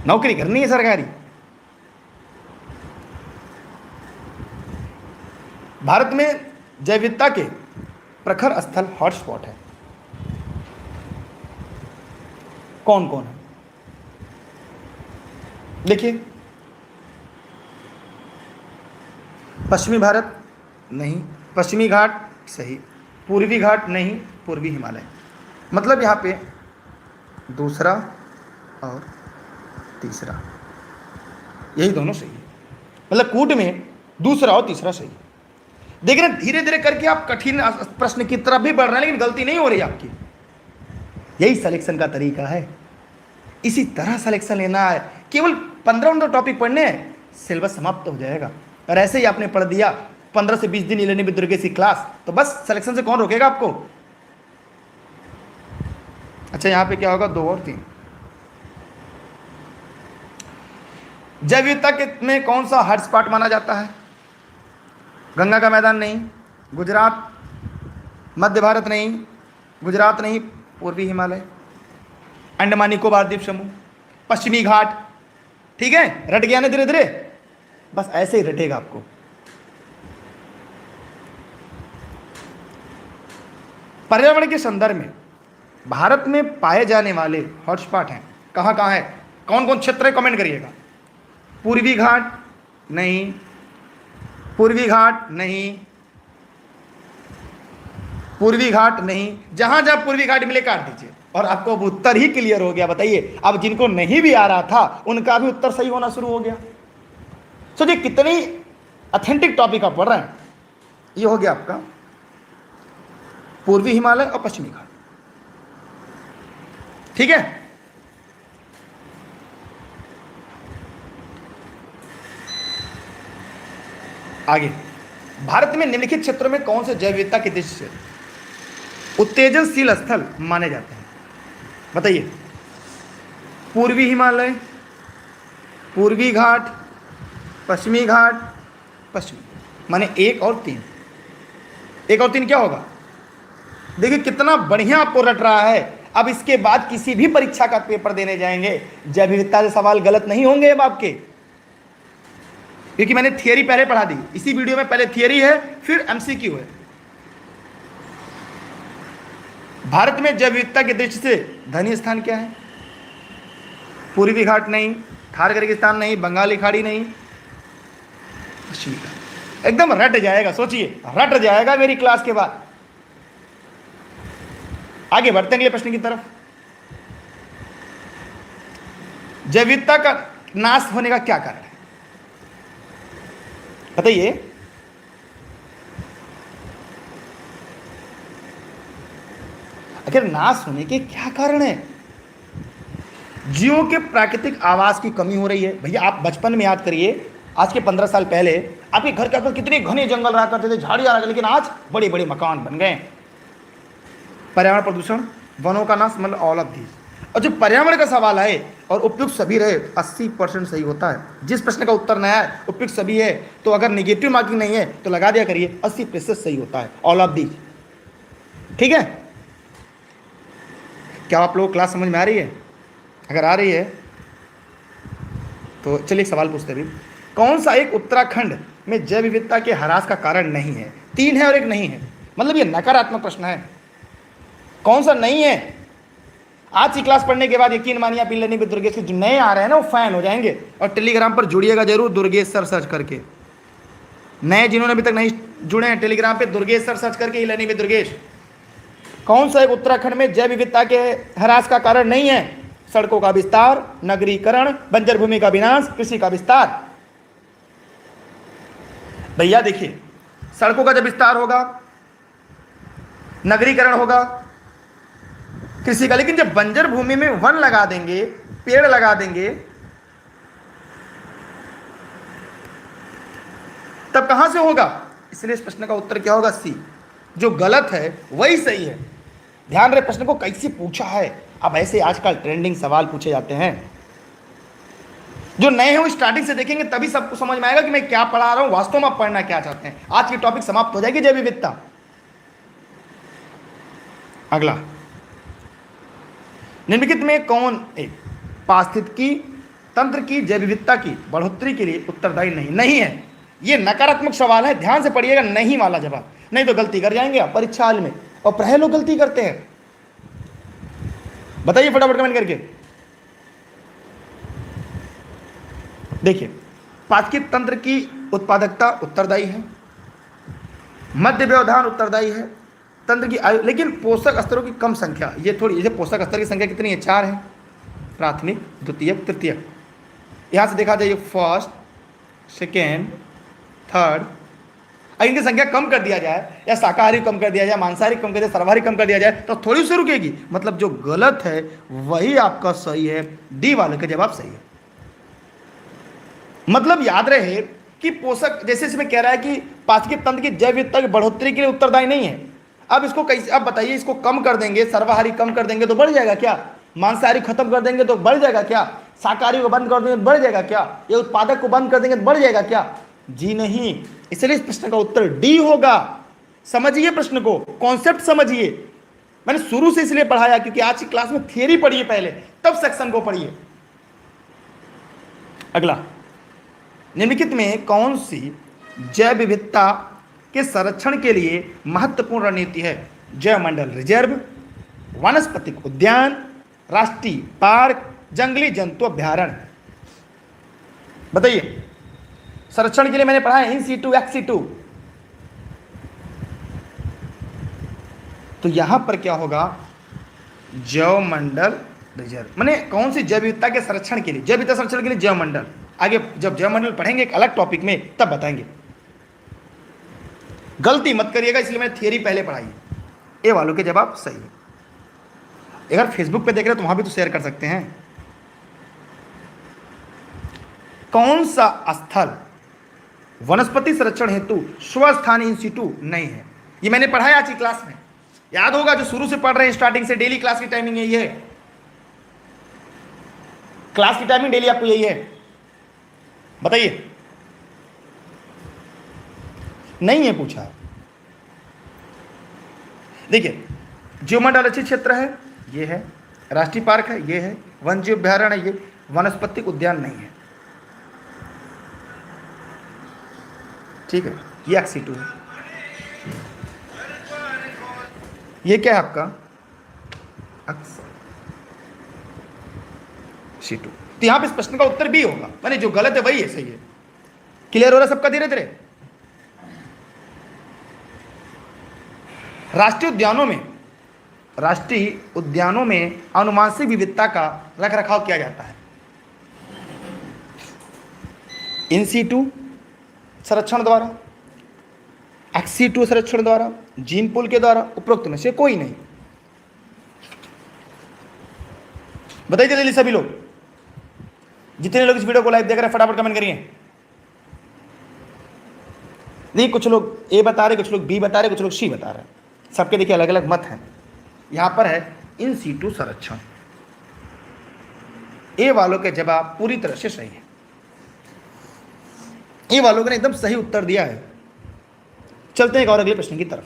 A: नौकरी करनी है सरकारी। भारत में जैव विविधता के प्रखर स्थल हॉटस्पॉट है, कौन कौन है? देखिए, पश्चिमी भारत नहीं, पश्चिमी घाट सही, पूर्वी घाट नहीं, पूर्वी हिमालय। मतलब यहां पे दूसरा और तीसरा, यही दोनों सही है। मतलब कूट में दूसरा और तीसरा सही है। देख रहे, धीरे धीरे करके आप कठिन प्रश्न की तरफ भी बढ़ रहे हैं, लेकिन गलती नहीं हो रही आपकी। यही सिलेक्शन का तरीका है, इसी तरह सिलेक्शन लेना है। केवल 15 टॉपिक पढ़ने हैं, सिलेबस समाप्त हो जाएगा। और ऐसे ही आपने पढ़ दिया 15 से 20 दिन ई लर्निंग विद दुर्गेश की क्लास, तो बस सिलेक्शन से कौन रोकेगा आपको? अच्छा, यहां पे क्या होगा? 2 और 3। जैव विविधता में कौन सा हॉटस्पॉट माना जाता है? गंगा का मैदान नहीं, गुजरात, मध्य भारत नहीं, गुजरात नहीं, पूर्वी हिमालय, अंडमान निकोबार द्वीप समूह, पश्चिमी घाट। ठीक है, रट गया ना धीरे धीरे? बस ऐसे ही रटेगा आपको। पर्यावरण के संदर्भ में भारत में पाए जाने वाले हॉटस्पॉट हैं, कहां कहां है, कौन कौन क्षेत्र है? कमेंट करिएगा। पूर्वी घाट नहीं, पूर्वी घाट नहीं, पूर्वी घाट नहीं। जहां जहां पूर्वी घाट मिले काट दीजिए, और आपको अब उत्तर ही क्लियर हो गया। बताइए, अब जिनको नहीं भी आ रहा था उनका भी उत्तर सही होना शुरू हो गया। सोचिए कितनी ऑथेंटिक टॉपिक आप पढ़ रहे हैं। ये हो गया आपका पूर्वी हिमालय और पश्चिमी घाट। ठीक है, आगे, भारत में निम्नलिखित क्षेत्रों में कौन से जैव विविधता की दृष्टि से उत्तेजनशील स्थल माने जाते हैं? बताइए। पूर्वी हिमालय, पूर्वी घाट, पश्चिमी घाट, पश्चिमी, माने 1 और 3। 1 और 3 क्या होगा? देखिए कितना बढ़िया आपको रट रहा है। अब इसके बाद किसी भी परीक्षा का पेपर देने जाएंगे, जैव विविधता से सवाल गलत नहीं होंगे अब आपके, क्योंकि मैंने थियरी पहले पढ़ा दी। इसी वीडियो में पहले थियरी है, फिर एमसीक्यू है। भारत में जैव विविधता की दृष्टि से धनी स्थान क्या है? पूर्वी घाट नहीं, थार रेगिस्तान नहीं, बंगाली खाड़ी नहीं, पश्चिमी घाट। एकदम रट जाएगा, सोचिए रट जाएगा मेरी क्लास के बाद। आगे बढ़ते हैं अगले प्रश्न की तरफ। जैव विविधता का नाश होने का क्या कारण है? बताइए। आखिर नाश होने के क्या कारण है? जीवों के प्राकृतिक आवास की कमी हो रही है। भैया आप बचपन में याद करिए, आज के 15 साल पहले आपके घर के आसपास कितने घने जंगल रहा करते थे, झाड़ियां रहा, लेकिन आज बड़े बड़े मकान बन गए। पर्यावरण प्रदूषण, वनों का नाश, मतलब ऑल ऑफ दीज। और जो पर्यावरण का सवाल है और उपयुक्त सभी रहे, 80% सही होता है। जिस प्रश्न का उत्तर नया है, उपयुक्त सभी है, तो अगर निगेटिव मार्किंग नहीं है तो लगा दिया करिए, 80% सही होता है, ऑल ऑफ दीज। ठीक है? क्या आप लोग क्लास समझ में आ रही है? अगर आ रही है तो चलिए एक सवाल पूछते भी। कौन सा एक उत्तराखंड में जैव विविधता के ह्रास का कारण नहीं है? 3 है और 1 नहीं है, मतलब ये नकारात्मक प्रश्न है। कौन सा नहीं है? आज की क्लास पढ़ने के बाद यकीन मानिए आप लर्निंग विद दुर्गेश के जो नए आ रहे हैं ना, वो फैन हो जाएंगे। और टेलीग्राम पर जुड़िएगा जरूर, दुर्गेश सर सर्च करके। नए जिन्होंने अभी तक नहीं जुड़े हैं, टेलीग्राम पे दुर्गेश सर सर्च करके लर्निंग विद दुर्गेश। कौन सा एक उत्तराखंड में जैव विविधता के ह्रास का कारण नहीं है? सड़कों का विस्तार, नगरीकरण, बंजर भूमि का विनाश, कृषि का विस्तार। भैया देखिए, सड़कों का जब विस्तार होगा, नगरीकरण होगा, कृषि का, लेकिन जब बंजर भूमि में वन लगा देंगे, पेड़ लगा देंगे, तब कहां से होगा? इसलिए इस प्रश्न का उत्तर क्या होगा? सी। जो गलत है वही सही है। ध्यान रहे प्रश्न को कैसे पूछा है। अब ऐसे आजकल ट्रेंडिंग सवाल पूछे जाते हैं। जो नए हैं वो स्टार्टिंग से देखेंगे, तभी सबको समझ में आएगा कि मैं क्या पढ़ा रहा हूं, वास्तव में आप पढ़ना क्या चाहते हैं। आज की टॉपिक समाप्त हो जाएगी, जैव विविधता। अगला, निम्नलिखित में कौन एक पारिस्थितिकी तंत्र की जैव विविधता की बढ़ोतरी के लिए उत्तरदायी नहीं है? ये नकारात्मक सवाल है, ध्यान से पढ़िएगा, नहीं वाला जवाब, नहीं तो गलती कर जाएंगे आप परीक्षा हाल में। और प्राय लोग गलती करते हैं। बताइए फटाफट कमेंट करके। देखिए, पारिस्थितिकी तंत्र की उत्पादकता उत्तरदायी है, मध्य व्यवधान उत्तरदायी है, तंत्र की आयु, लेकिन पोषक स्तरों की कम संख्या, ये थोड़ी, जैसे पोषक स्तर की संख्या कितनी है? 4 है, प्राथमिक, द्वितीयक, तृतीयक। यहां से देखा जाए फर्स्ट, सेकेंड, थर्ड, इनकी संख्या कम कर दिया जाए, या शाकाहारी कम कर दिया जाए, मांसाहारी कम कर दिया, सर्वाहारी कम कर दिया जाए, तो थोड़ी सी रुकेगी। मतलब जो गलत है वही आपका सही है, डी वाले का जवाब सही है। मतलब याद रहे कि पोषक, जैसे इसमें कह रहा है कि पारिस्थितिकी तंत्र की जैव विविधता की बढ़ोतरी के लिए उत्तरदायी नहीं है। अब इसको कैसे, अब बताइए, इसको कम कर देंगे, सर्वाहारी कम कर देंगे तो बढ़ जाएगा क्या? मांसाहारी खत्म कर देंगे तो बढ़ जाएगा क्या? शाकाहारी को बंद कर देंगे तो बढ़ जाएगा क्या? ये उत्पादक को बंद कर देंगे तो बढ़ जाएगा क्या? जी नहीं। इसलिए इस प्रश्न का उत्तर डी होगा। समझिए प्रश्न को, कॉन्सेप्ट समझिए। मैंने शुरू से इसलिए पढ़ाया क्योंकि आज की क्लास में थियरी पढ़िए पहले, तब सेक्शन को पढ़िए। अगला, निम्नलिखित में कौन सी जैव विविधता के संरक्षण के लिए महत्वपूर्ण रणनीति है? जैव मंडल रिजर्व, वनस्पतिक उद्यान, राष्ट्रीय पार्क, जंगली जंतु अभ्यारण्य। बताइए। संरक्षण के लिए मैंने पढ़ा है इन सीटू, एक्स सीटू। तो यहां पर क्या होगा? जैव मंडल रिजर्व, माने कौन सी जैव विविधता के संरक्षण के लिए, जैव विविधता संरक्षण के लिए जैव मंडल। आगे जब जैव मंडल पढ़ेंगे एक अलग टॉपिक में, तब बताएंगे। गलती मत करिएगा, इसलिए मैंने थियरी पहले पढ़ाई है। ए वालों के जवाब सही है। अगर फेसबुक पे देख रहे हो तो वहां भी तो शेयर कर सकते हैं। कौन सा स्थल वनस्पति संरक्षण हेतु स्वस्थानी इन सीटू नहीं है। ये मैंने पढ़ाया आज की क्लास में, याद होगा जो शुरू से पढ़ रहे हैं, स्टार्टिंग से डेली क्लास की टाइमिंग यही है, क्लास की टाइमिंग डेली आपको यही है। बताइए, नहीं है पूछा। देखिए, जीवमंडल अच्छी क्षेत्र है, ये है, राष्ट्रीय पार्क है, ये है, वन जीव अभ्यारण्य है, ये वनस्पतिक उद्यान नहीं है। ठीक है, ये एक्सी2 है। ये क्या है आपका C2। तो यहां पे इस प्रश्न का उत्तर भी होगा, माने जो गलत है वही है, सही है। क्लियर हो रहा है सबका धीरे धीरे? राष्ट्रीय उद्यानों में आनुवांशिक विविधता का रख रखाव किया जाता है इन सीटू संरक्षण द्वारा, एक्सी2 संरक्षण द्वारा, जीन पूल के द्वारा, उपरोक्त में से कोई नहीं। बताइए जल्दी सभी लोग, जितने लोग इस वीडियो को लाइव देख रहे हैं फटाफट कमेंट करिए। नहीं, कुछ लोग ए बता रहे, कुछ लोग बी बता रहे, कुछ लोग सी बता रहे हैं, सबके देखिए अलग अलग मत हैं। यहां पर है इन सीटू संरक्षण। ए वालों के जवाब पूरी तरह से सही है, ए वालों ने एकदम सही उत्तर दिया है। चलते हैं एक और अगले प्रश्न की तरफ।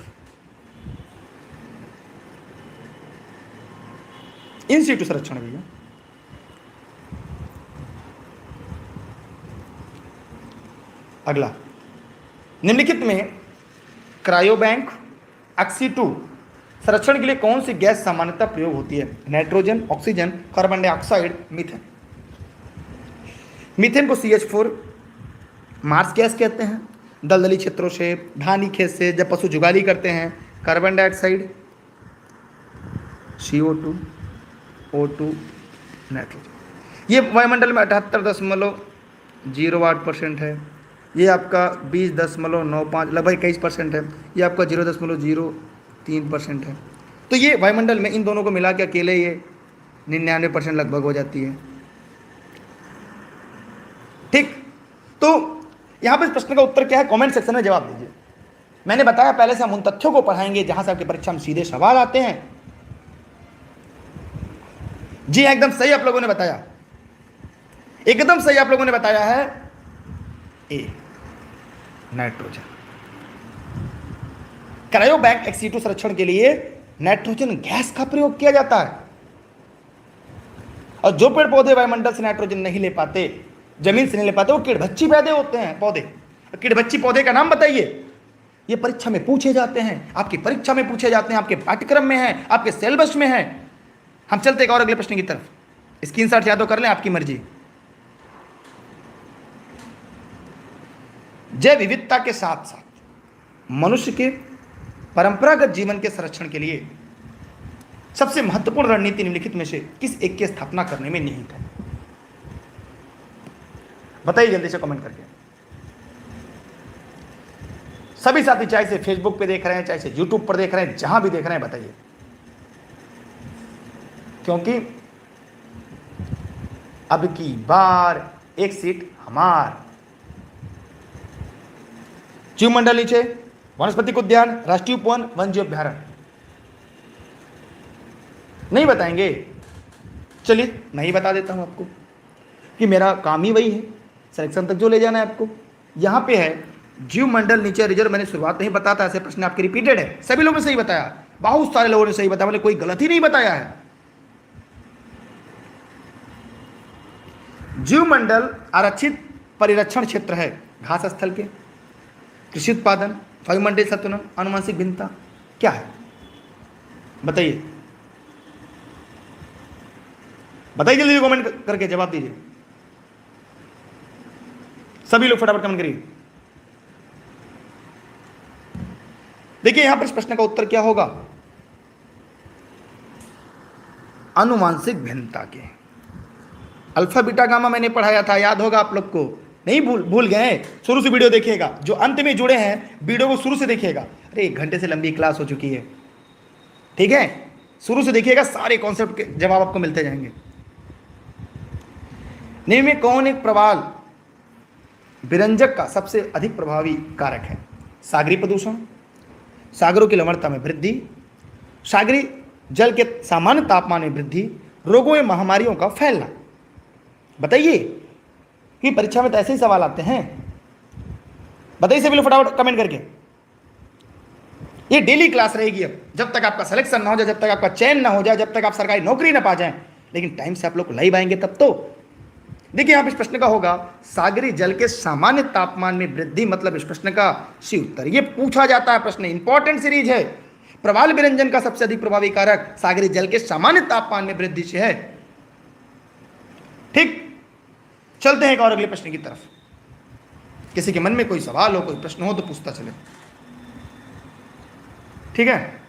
A: इन सीटू संरक्षण भैया, अगला, निम्नलिखित में क्रायोबैंक एक्सी2 संरक्षण के लिए कौन सी गैस सामान्यतः प्रयोग होती है? Nitrogen, oxygen, carbon dioxide, methane. Methane को CH4 मार्स गैस कहते हैं। दलदली क्षेत्रों से, धानी खेत से जब पशु जुगाली करते हैं, carbon dioxide CO2, O2, nitrogen. ये वायुमंडल में 78.08% है। ये आपका 20.95 लगभग 21% है। ये आपका 0.03% है। तो ये वायुमंडल में इन दोनों को मिला के अकेले ये 99% लगभग हो जाती है। ठीक, तो यहां पर इस प्रश्न का उत्तर क्या है, कमेंट सेक्शन में जवाब दीजिए। मैंने बताया पहले से हम उन तथ्यों को पढ़ाएंगे जहां से आपकी परीक्षा में सीधे सवाल आते हैं। जी एकदम सही आप लोगों ने बताया, एकदम सही आप लोगों ने बताया है, ए नाइट्रोजन। क्रायोबैंक एक्सी2 संरक्षण के लिए नाइट्रोजन गैस का प्रयोग किया जाता है। और जो पेड़ पौधे वायुमंडल से नाइट्रोजन नहीं ले पाते, जमीन से नहीं ले पाते, वो कीड़भच्ची पैदे होते हैं पौधे। कीड़भच्ची पौधे का नाम बताइए। ये परीक्षा में पूछे जाते हैं, आपकी परीक्षा में पूछे जाते हैं, आपके पाठ्यक्रम में है, आपके सिलेबस में है। हम चलते एक और अगले प्रश्न की तरफ, स्क्रीनशॉट याद कर लें, आपकी मर्जी। जैव विविधता के साथ साथ मनुष्य के परंपरागत जीवन के संरक्षण के लिए सबसे महत्वपूर्ण रणनीति निम्नलिखित में से किस एक की स्थापना करने में निहित है? बताइए जल्दी से कमेंट करके। सभी साथी चाहे से फेसबुक पे देख रहे हैं, चाहे से यूट्यूब पर देख रहे हैं, जहां भी देख रहे हैं बताइए, क्योंकि अब की बार एक सीट हमार। जीवमंडल नीचे, वनस्पतिक उद्यान, राष्ट्रीय उपवन, वन जीव अभ्यारण्य। नहीं बताएंगे? चलिए नहीं बता देता हूं आपको कि मेरा काम ही वही है, सिलेक्शन तक जो ले जाना है आपको। यहां पे है जीवमंडल नीचे रिजर्व। मैंने शुरुआत नहीं बताया था, ऐसे प्रश्न आपके रिपीटेड है, सभी लोगों ने सही बताया, बहुत सारे लोगों ने सही बताया, मैंने कोई गलत ही नहीं बताया है। जीवमंडल आरक्षित परिरक्षण क्षेत्र है घास स्थल के, कृषि उत्पादन, वायुमंडलीय संतुलन, आनुवंशिक भिन्नता, क्या है बताइए? बताइए जल्दी कमेंट करके जवाब दीजिए। सभी लोग फटाफट कमेंट करिए। देखिए यहां पर इस प्रश्न का उत्तर क्या होगा, आनुवंशिक भिन्नता के। अल्फा बीटा गामा मैंने पढ़ाया था, याद होगा आप लोग को, नहीं भूल गए? शुरू से वीडियो देखिएगा, जो अंत में जुड़े हैं वीडियो को शुरू से देखिएगा। अरे 1 घंटे से लंबी क्लास हो चुकी है, ठीक है, शुरू से देखिएगा, सारे कॉन्सेप्ट के जवाब आपको मिलते जाएंगे। निम्न में कौन एक प्रवाल विरंजक का सबसे अधिक प्रभावी कारक है? सागरीय प्रदूषण, सागरों की लवणता में वृद्धि, सागरीय जल के सामान्य तापमान में वृद्धि, रोगों एवं महामारियों का फैलना। बताइए कि परीक्षा में तो ऐसे ही सवाल आते हैं। बताइए सभी लोग फटाफट कमेंट करके। ये डेली क्लास रहेगी अब, जब तक आपका सिलेक्शन ना हो जाए, जब तक आपका चयन ना हो जाए, जब तक आप सरकारी नौकरी ना पा जाए, लेकिन टाइम से आप लोग लाइव आएंगे तब तो। देखिए यहां पर इस प्रश्न का होगा सागरीय जल के सामान्य तापमान में वृद्धि, मतलब इस प्रश्न का सी उत्तर। ये पूछा जाता है प्रश्न, इंपॉर्टेंट सीरीज है। प्रवाल विरंजन का सबसे अधिक प्रभावी कारक सागरीय जल के सामान्य तापमान में वृद्धि से है। ठीक, चलते हैं एक और अगले प्रश्न की तरफ। किसी के मन में कोई सवाल हो, कोई प्रश्न हो तो पूछता चले। ठीक है,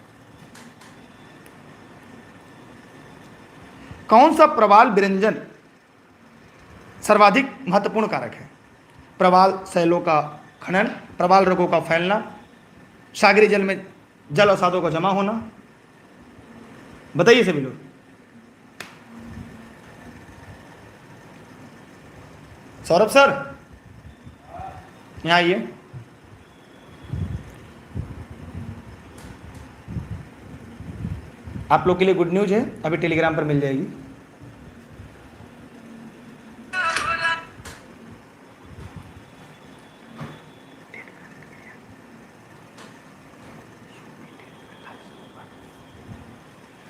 A: कौन सा प्रवाल विरंजन सर्वाधिक महत्वपूर्ण कारक है? प्रवाल शैलों का खनन, प्रवाल रोगों का फैलना, सागरीय जल में जल अवसादों का जमा होना। बताइए सभी लोग। सौरभ सर यहाँ आइए। आप लोग के लिए गुड न्यूज है, अभी टेलीग्राम पर मिल जाएगी।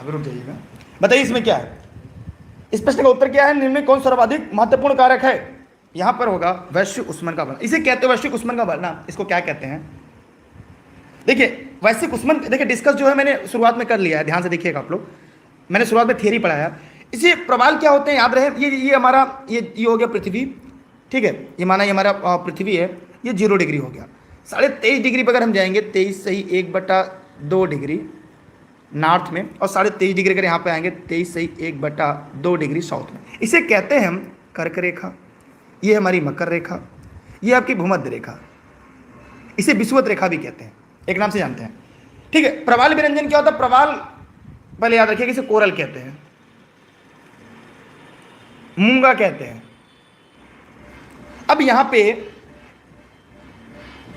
A: अभी रुक जाइएगा। बताइए इसमें क्या है? इस प्रश्न का उत्तर क्या है? निम्न में कौन सर्वाधिक महत्वपूर्ण कारक है? यहां पर होगा वैश्विक ऊष्मन का बढ़ना। इसे कहते हैं वैश्विक ऊष्मन का बढ़ना। इसको क्या कहते हैं? देखिए वैश्विक ऊष्मन, देखिए डिस्कस जो है मैंने शुरुआत में कर लिया है, ध्यान से देखिएगा आप लोग। मैंने शुरुआत में थियरी पढ़ाया। इसे प्रवाल क्या होते हैं याद रहे। ये हमारा ये हो गया पृथ्वी, ठीक है। ये माना ये हमारा पृथ्वी है, ये 0 डिग्री हो गया। 23.5 डिग्री पर अगर हम जाएंगे, 23 सही 1/2 डिग्री नॉर्थ में, और 23.5 डिग्री अगर यहाँ पे आएंगे, 23 सही 1/2 डिग्री साउथ में। इसे कहते हैं हम कर्क रेखा। ये हमारी मकर रेखा, ये आपकी भूमध्य रेखा। इसे विषुवत रेखा भी कहते हैं, एक नाम से जानते हैं, ठीक है। प्रवाल विरंजन क्या होता है? प्रवाल पहले याद रखिए, इसे कोरल कहते हैं, मूंगा कहते हैं। अब यहां पे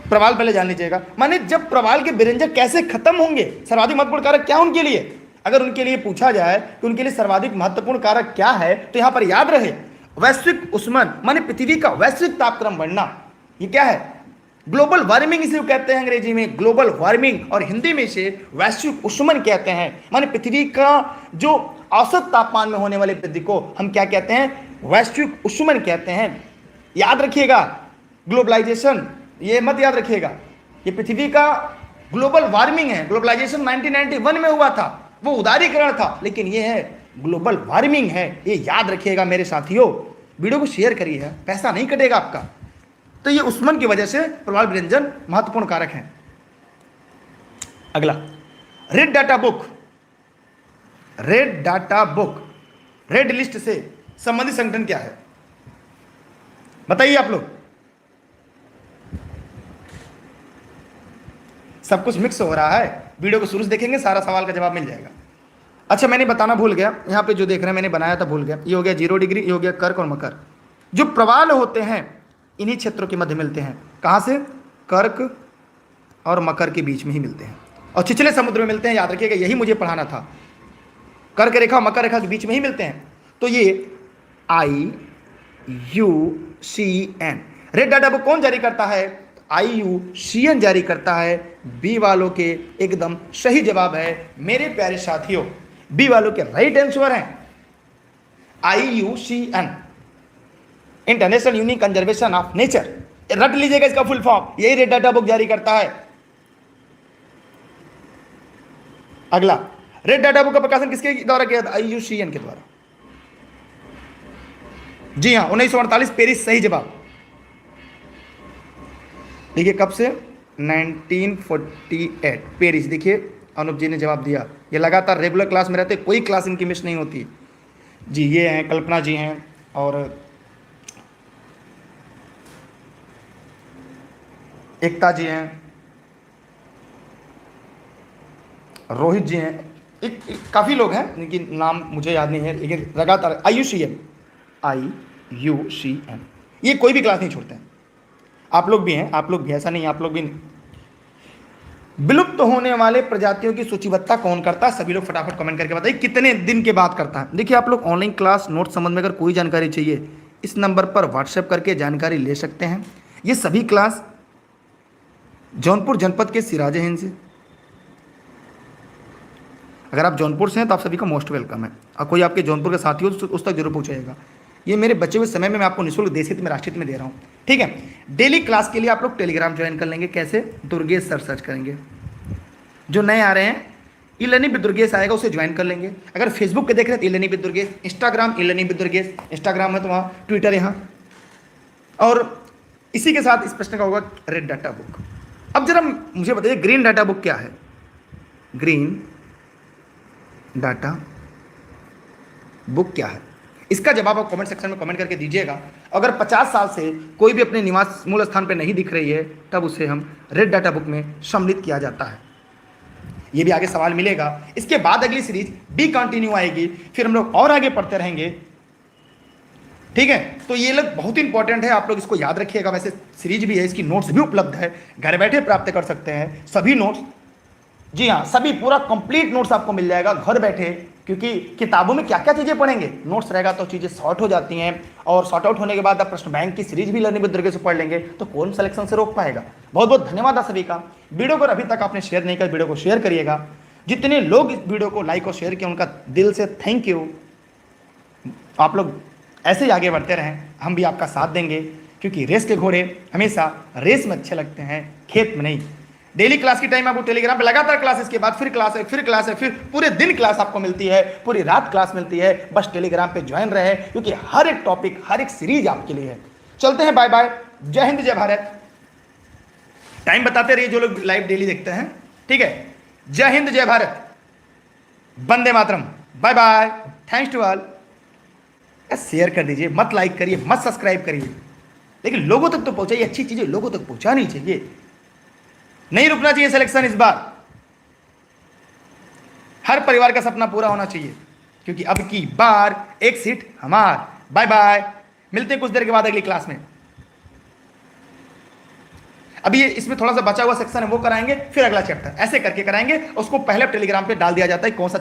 A: प्रवाल पहले जान लीजिएगा, माने जब प्रवाल के विरंजक कैसे खत्म होंगे, सर्वाधिक महत्वपूर्ण कारक क्या उनके लिए, अगर उनके लिए पूछा जाए कि उनके लिए सर्वाधिक महत्वपूर्ण कारक क्या है, तो यहां पर याद रहे वैश्विक ऊष्मन, माने पृथ्वी का वैश्विक तापक्रम बढ़ना। ये क्या है? ग्लोबल वार्मिंग इसे कहते हैं अंग्रेजी में, ग्लोबल वार्मिंग, और हिंदी में इसे वैश्विक ऊष्मन कहते हैं। माने पृथ्वी का जो औसत तापमान में होने वाली वृद्धि को हम क्या कहते हैं? वैश्विक ऊष्मन कहते हैं। याद रखिएगा ग्लोबलाइजेशन, ये मत याद रखिएगा, ये पृथ्वी का ग्लोबल वार्मिंग है। ग्लोबलाइजेशन 1991 में हुआ था, वो उदारीकरण था, लेकिन ये है ग्लोबल वार्मिंग है, ये याद रखिएगा मेरे साथियों। वीडियो को शेयर करिए, पैसा नहीं कटेगा आपका। तो ये ऊष्मन की वजह से प्रवाल विरंजन महत्वपूर्ण कारक है। अगला, red data book. Red data book, red list से संबंधित संगठन क्या है? बताइए आप लोग। सब कुछ मिक्स हो रहा है, वीडियो को शुरू से देखेंगे, सारा सवाल का जवाब मिल जाएगा। अच्छा मैंने बताना भूल गया, यहाँ पे जो देख रहे हैं मैंने बनाया था, भूल गया। ये हो गया 0 डिग्री, ये हो गया कर्क और मकर। जो प्रवाल होते हैं इन्हीं क्षेत्रों के मध्य मिलते हैं। कहाँ से? कर्क और मकर के बीच में ही मिलते हैं, और छिछले समुद्र में मिलते हैं। याद रखिएगा, यही मुझे पढ़ाना था, कर्क रेखा और मकर रेखा के बीच में ही मिलते हैं। तो ये IUCN रेड डाटा बुक कौन जारी करता है? IUCN जारी करता है। बी वालों के एकदम सही जवाब है मेरे प्यारे साथियों, बी वालों के राइट आंसर है IUCN, international unique conservation of nature. रट लीजिएगा इसका फुल फॉर्म, यही रेड डाटा बुक जारी करता है। अगला, रेड डाटा बुक का प्रकाशन किसके द्वारा किया था? IUCN के द्वारा। जी हां, 1948 पेरिस सही जवाब। देखिए कब से? 1948 पेरिस। देखिए अनुप जी ने जवाब दिया। ये लगातार रेगुलर क्लास में रहते, कोई क्लास इनकी मिस नहीं होती जी। ये हैं कल्पना जी हैं, और एकता जी हैं, रोहित जी हैं, काफ़ी लोग हैं जिनकी नाम मुझे याद नहीं है, लेकिन लगातार IUCN ये कोई भी क्लास नहीं छोड़ते हैं। आप लोग भी हैं, आप लोग भी, ऐसा नहीं आप लोग भी नहीं। विलुप्त होने वाले प्रजातियों की सूचीबद्धता कौन करता है? सभी लोग फटाफट कमेंट करके बताइए कितने दिन के बाद करता है। देखिए, आप लोग ऑनलाइन क्लास नोट संबंध में अगर कोई जानकारी चाहिए इस नंबर पर व्हाट्सएप करके जानकारी ले सकते हैं। ये सभी क्लास जौनपुर जनपद के सिराज हिंद से, अगर आप जौनपुर से हैं तो आप सभी का मोस्ट वेलकम है, और कोई आपके जौनपुर के साथी हो तो उस तक जरूर पहुंचाइएगा। ये मेरे बचे हुए समय में मैं आपको निःशुल्क देश हित में राष्ट्रहित में दे रहा हूँ, ठीक है। डेली क्लास के लिए आप लोग टेलीग्राम ज्वाइन कर लेंगे। कैसे? दुर्गेश सर सर्च करेंगे। जो नए आ रहे हैं ई लर्निंग विद दुर्गेश आएगा, उसे ज्वाइन कर लेंगे। अगर फेसबुक पे देख रहे हैं तो e learning with Durgesh, Instagram e learning with Durgesh, Instagram है तो वहाँ, ट्विटर यहाँ, और इसी के साथ इस प्रश्न का होगा रेड डाटा बुक। अब जरा मुझे बताइए ग्रीन डाटा बुक क्या है? ग्रीन डाटा बुक क्या है? इसका जवाब आप कमेंट सेक्शन में कमेंट करके दीजिएगा। अगर 50 साल से कोई भी अपने निवास मूल स्थान पर नहीं दिख रही है तब उसे हम रेड डाटा बुक में सम्मिलित किया जाता है। ये भी आगे सवाल मिलेगा। इसके बाद अगली सीरीज बी कंटिन्यू आएगी, फिर हम लोग और आगे पढ़ते रहेंगे, ठीक है। तो ये लोग बहुत इंपॉर्टेंट है, आप लोग इसको याद रखिएगा। वैसे सीरीज भी है, इसकी नोट्स भी उपलब्ध है, घर बैठे प्राप्त कर सकते हैं सभी नोट्स। जी हाँ, सभी पूरा कंप्लीट नोट्स आपको मिल जाएगा घर बैठे, क्योंकि किताबों में क्या क्या चीजें पढ़ेंगे, नोट्स रहेगा तो चीजें शॉर्ट हो जाती हैं, और शॉर्ट आउट होने के बाद आप प्रश्न बैंक की सीरीज भी लर्निंग विद दुर्गेश से पढ़ लेंगे तो कौन सिलेक्शन से रोक पाएगा। बहुत बहुत धन्यवाद आप सभी का। वीडियो को अभी तक आपने शेयर नहीं किया, वीडियो को शेयर करिएगा। जितने लोग इस वीडियो को लाइक और शेयर किए उनका दिल से थैंक यू। आप लोग ऐसे ही आगे बढ़ते रहें, हम भी आपका साथ देंगे, क्योंकि रेस के घोड़े हमेशा रेस में अच्छे लगते हैं, खेत में नहीं। डेली क्लास की टाइम आपको टेलीग्राम पे लगातार क्लासेस के बाद फिर क्लास है, फिर क्लास है, फिर पूरे दिन क्लास आपको मिलती है, पूरी रात क्लास मिलती है। बस टेलीग्राम पे ज्वाइन रहे, क्योंकि हर एक टॉपिक, हर एक सीरीज आपके लिए है। चलते हैं, बाय बाय, जय हिंद जय भारत। टाइम बताते रहिए जो लोग लाइव डेली देखते हैं, ठीक है। जय हिंद जय भारत, वंदे मातरम, bye bye, thanks to all. Share कर दीजिए, मत लाइक करिए, मत सब्सक्राइब करिए, लेकिन लोगों तक तो पहुंचाइए, अच्छी चीजें लोगों तक पहुंचानी चाहिए। नहीं रुकना चाहिए सिलेक्शन इस बार, हर परिवार का सपना पूरा होना चाहिए, क्योंकि अब की बार एक सीट हमार। बाय बाय, मिलते हैं कुछ देर के बाद अगली क्लास में। अभी ये इसमें थोड़ा सा बचा हुआ सेक्शन है वो कराएंगे, फिर अगला चैप्टर ऐसे करके कराएंगे। उसको पहले टेलीग्राम पे डाल दिया जाता है कौन सा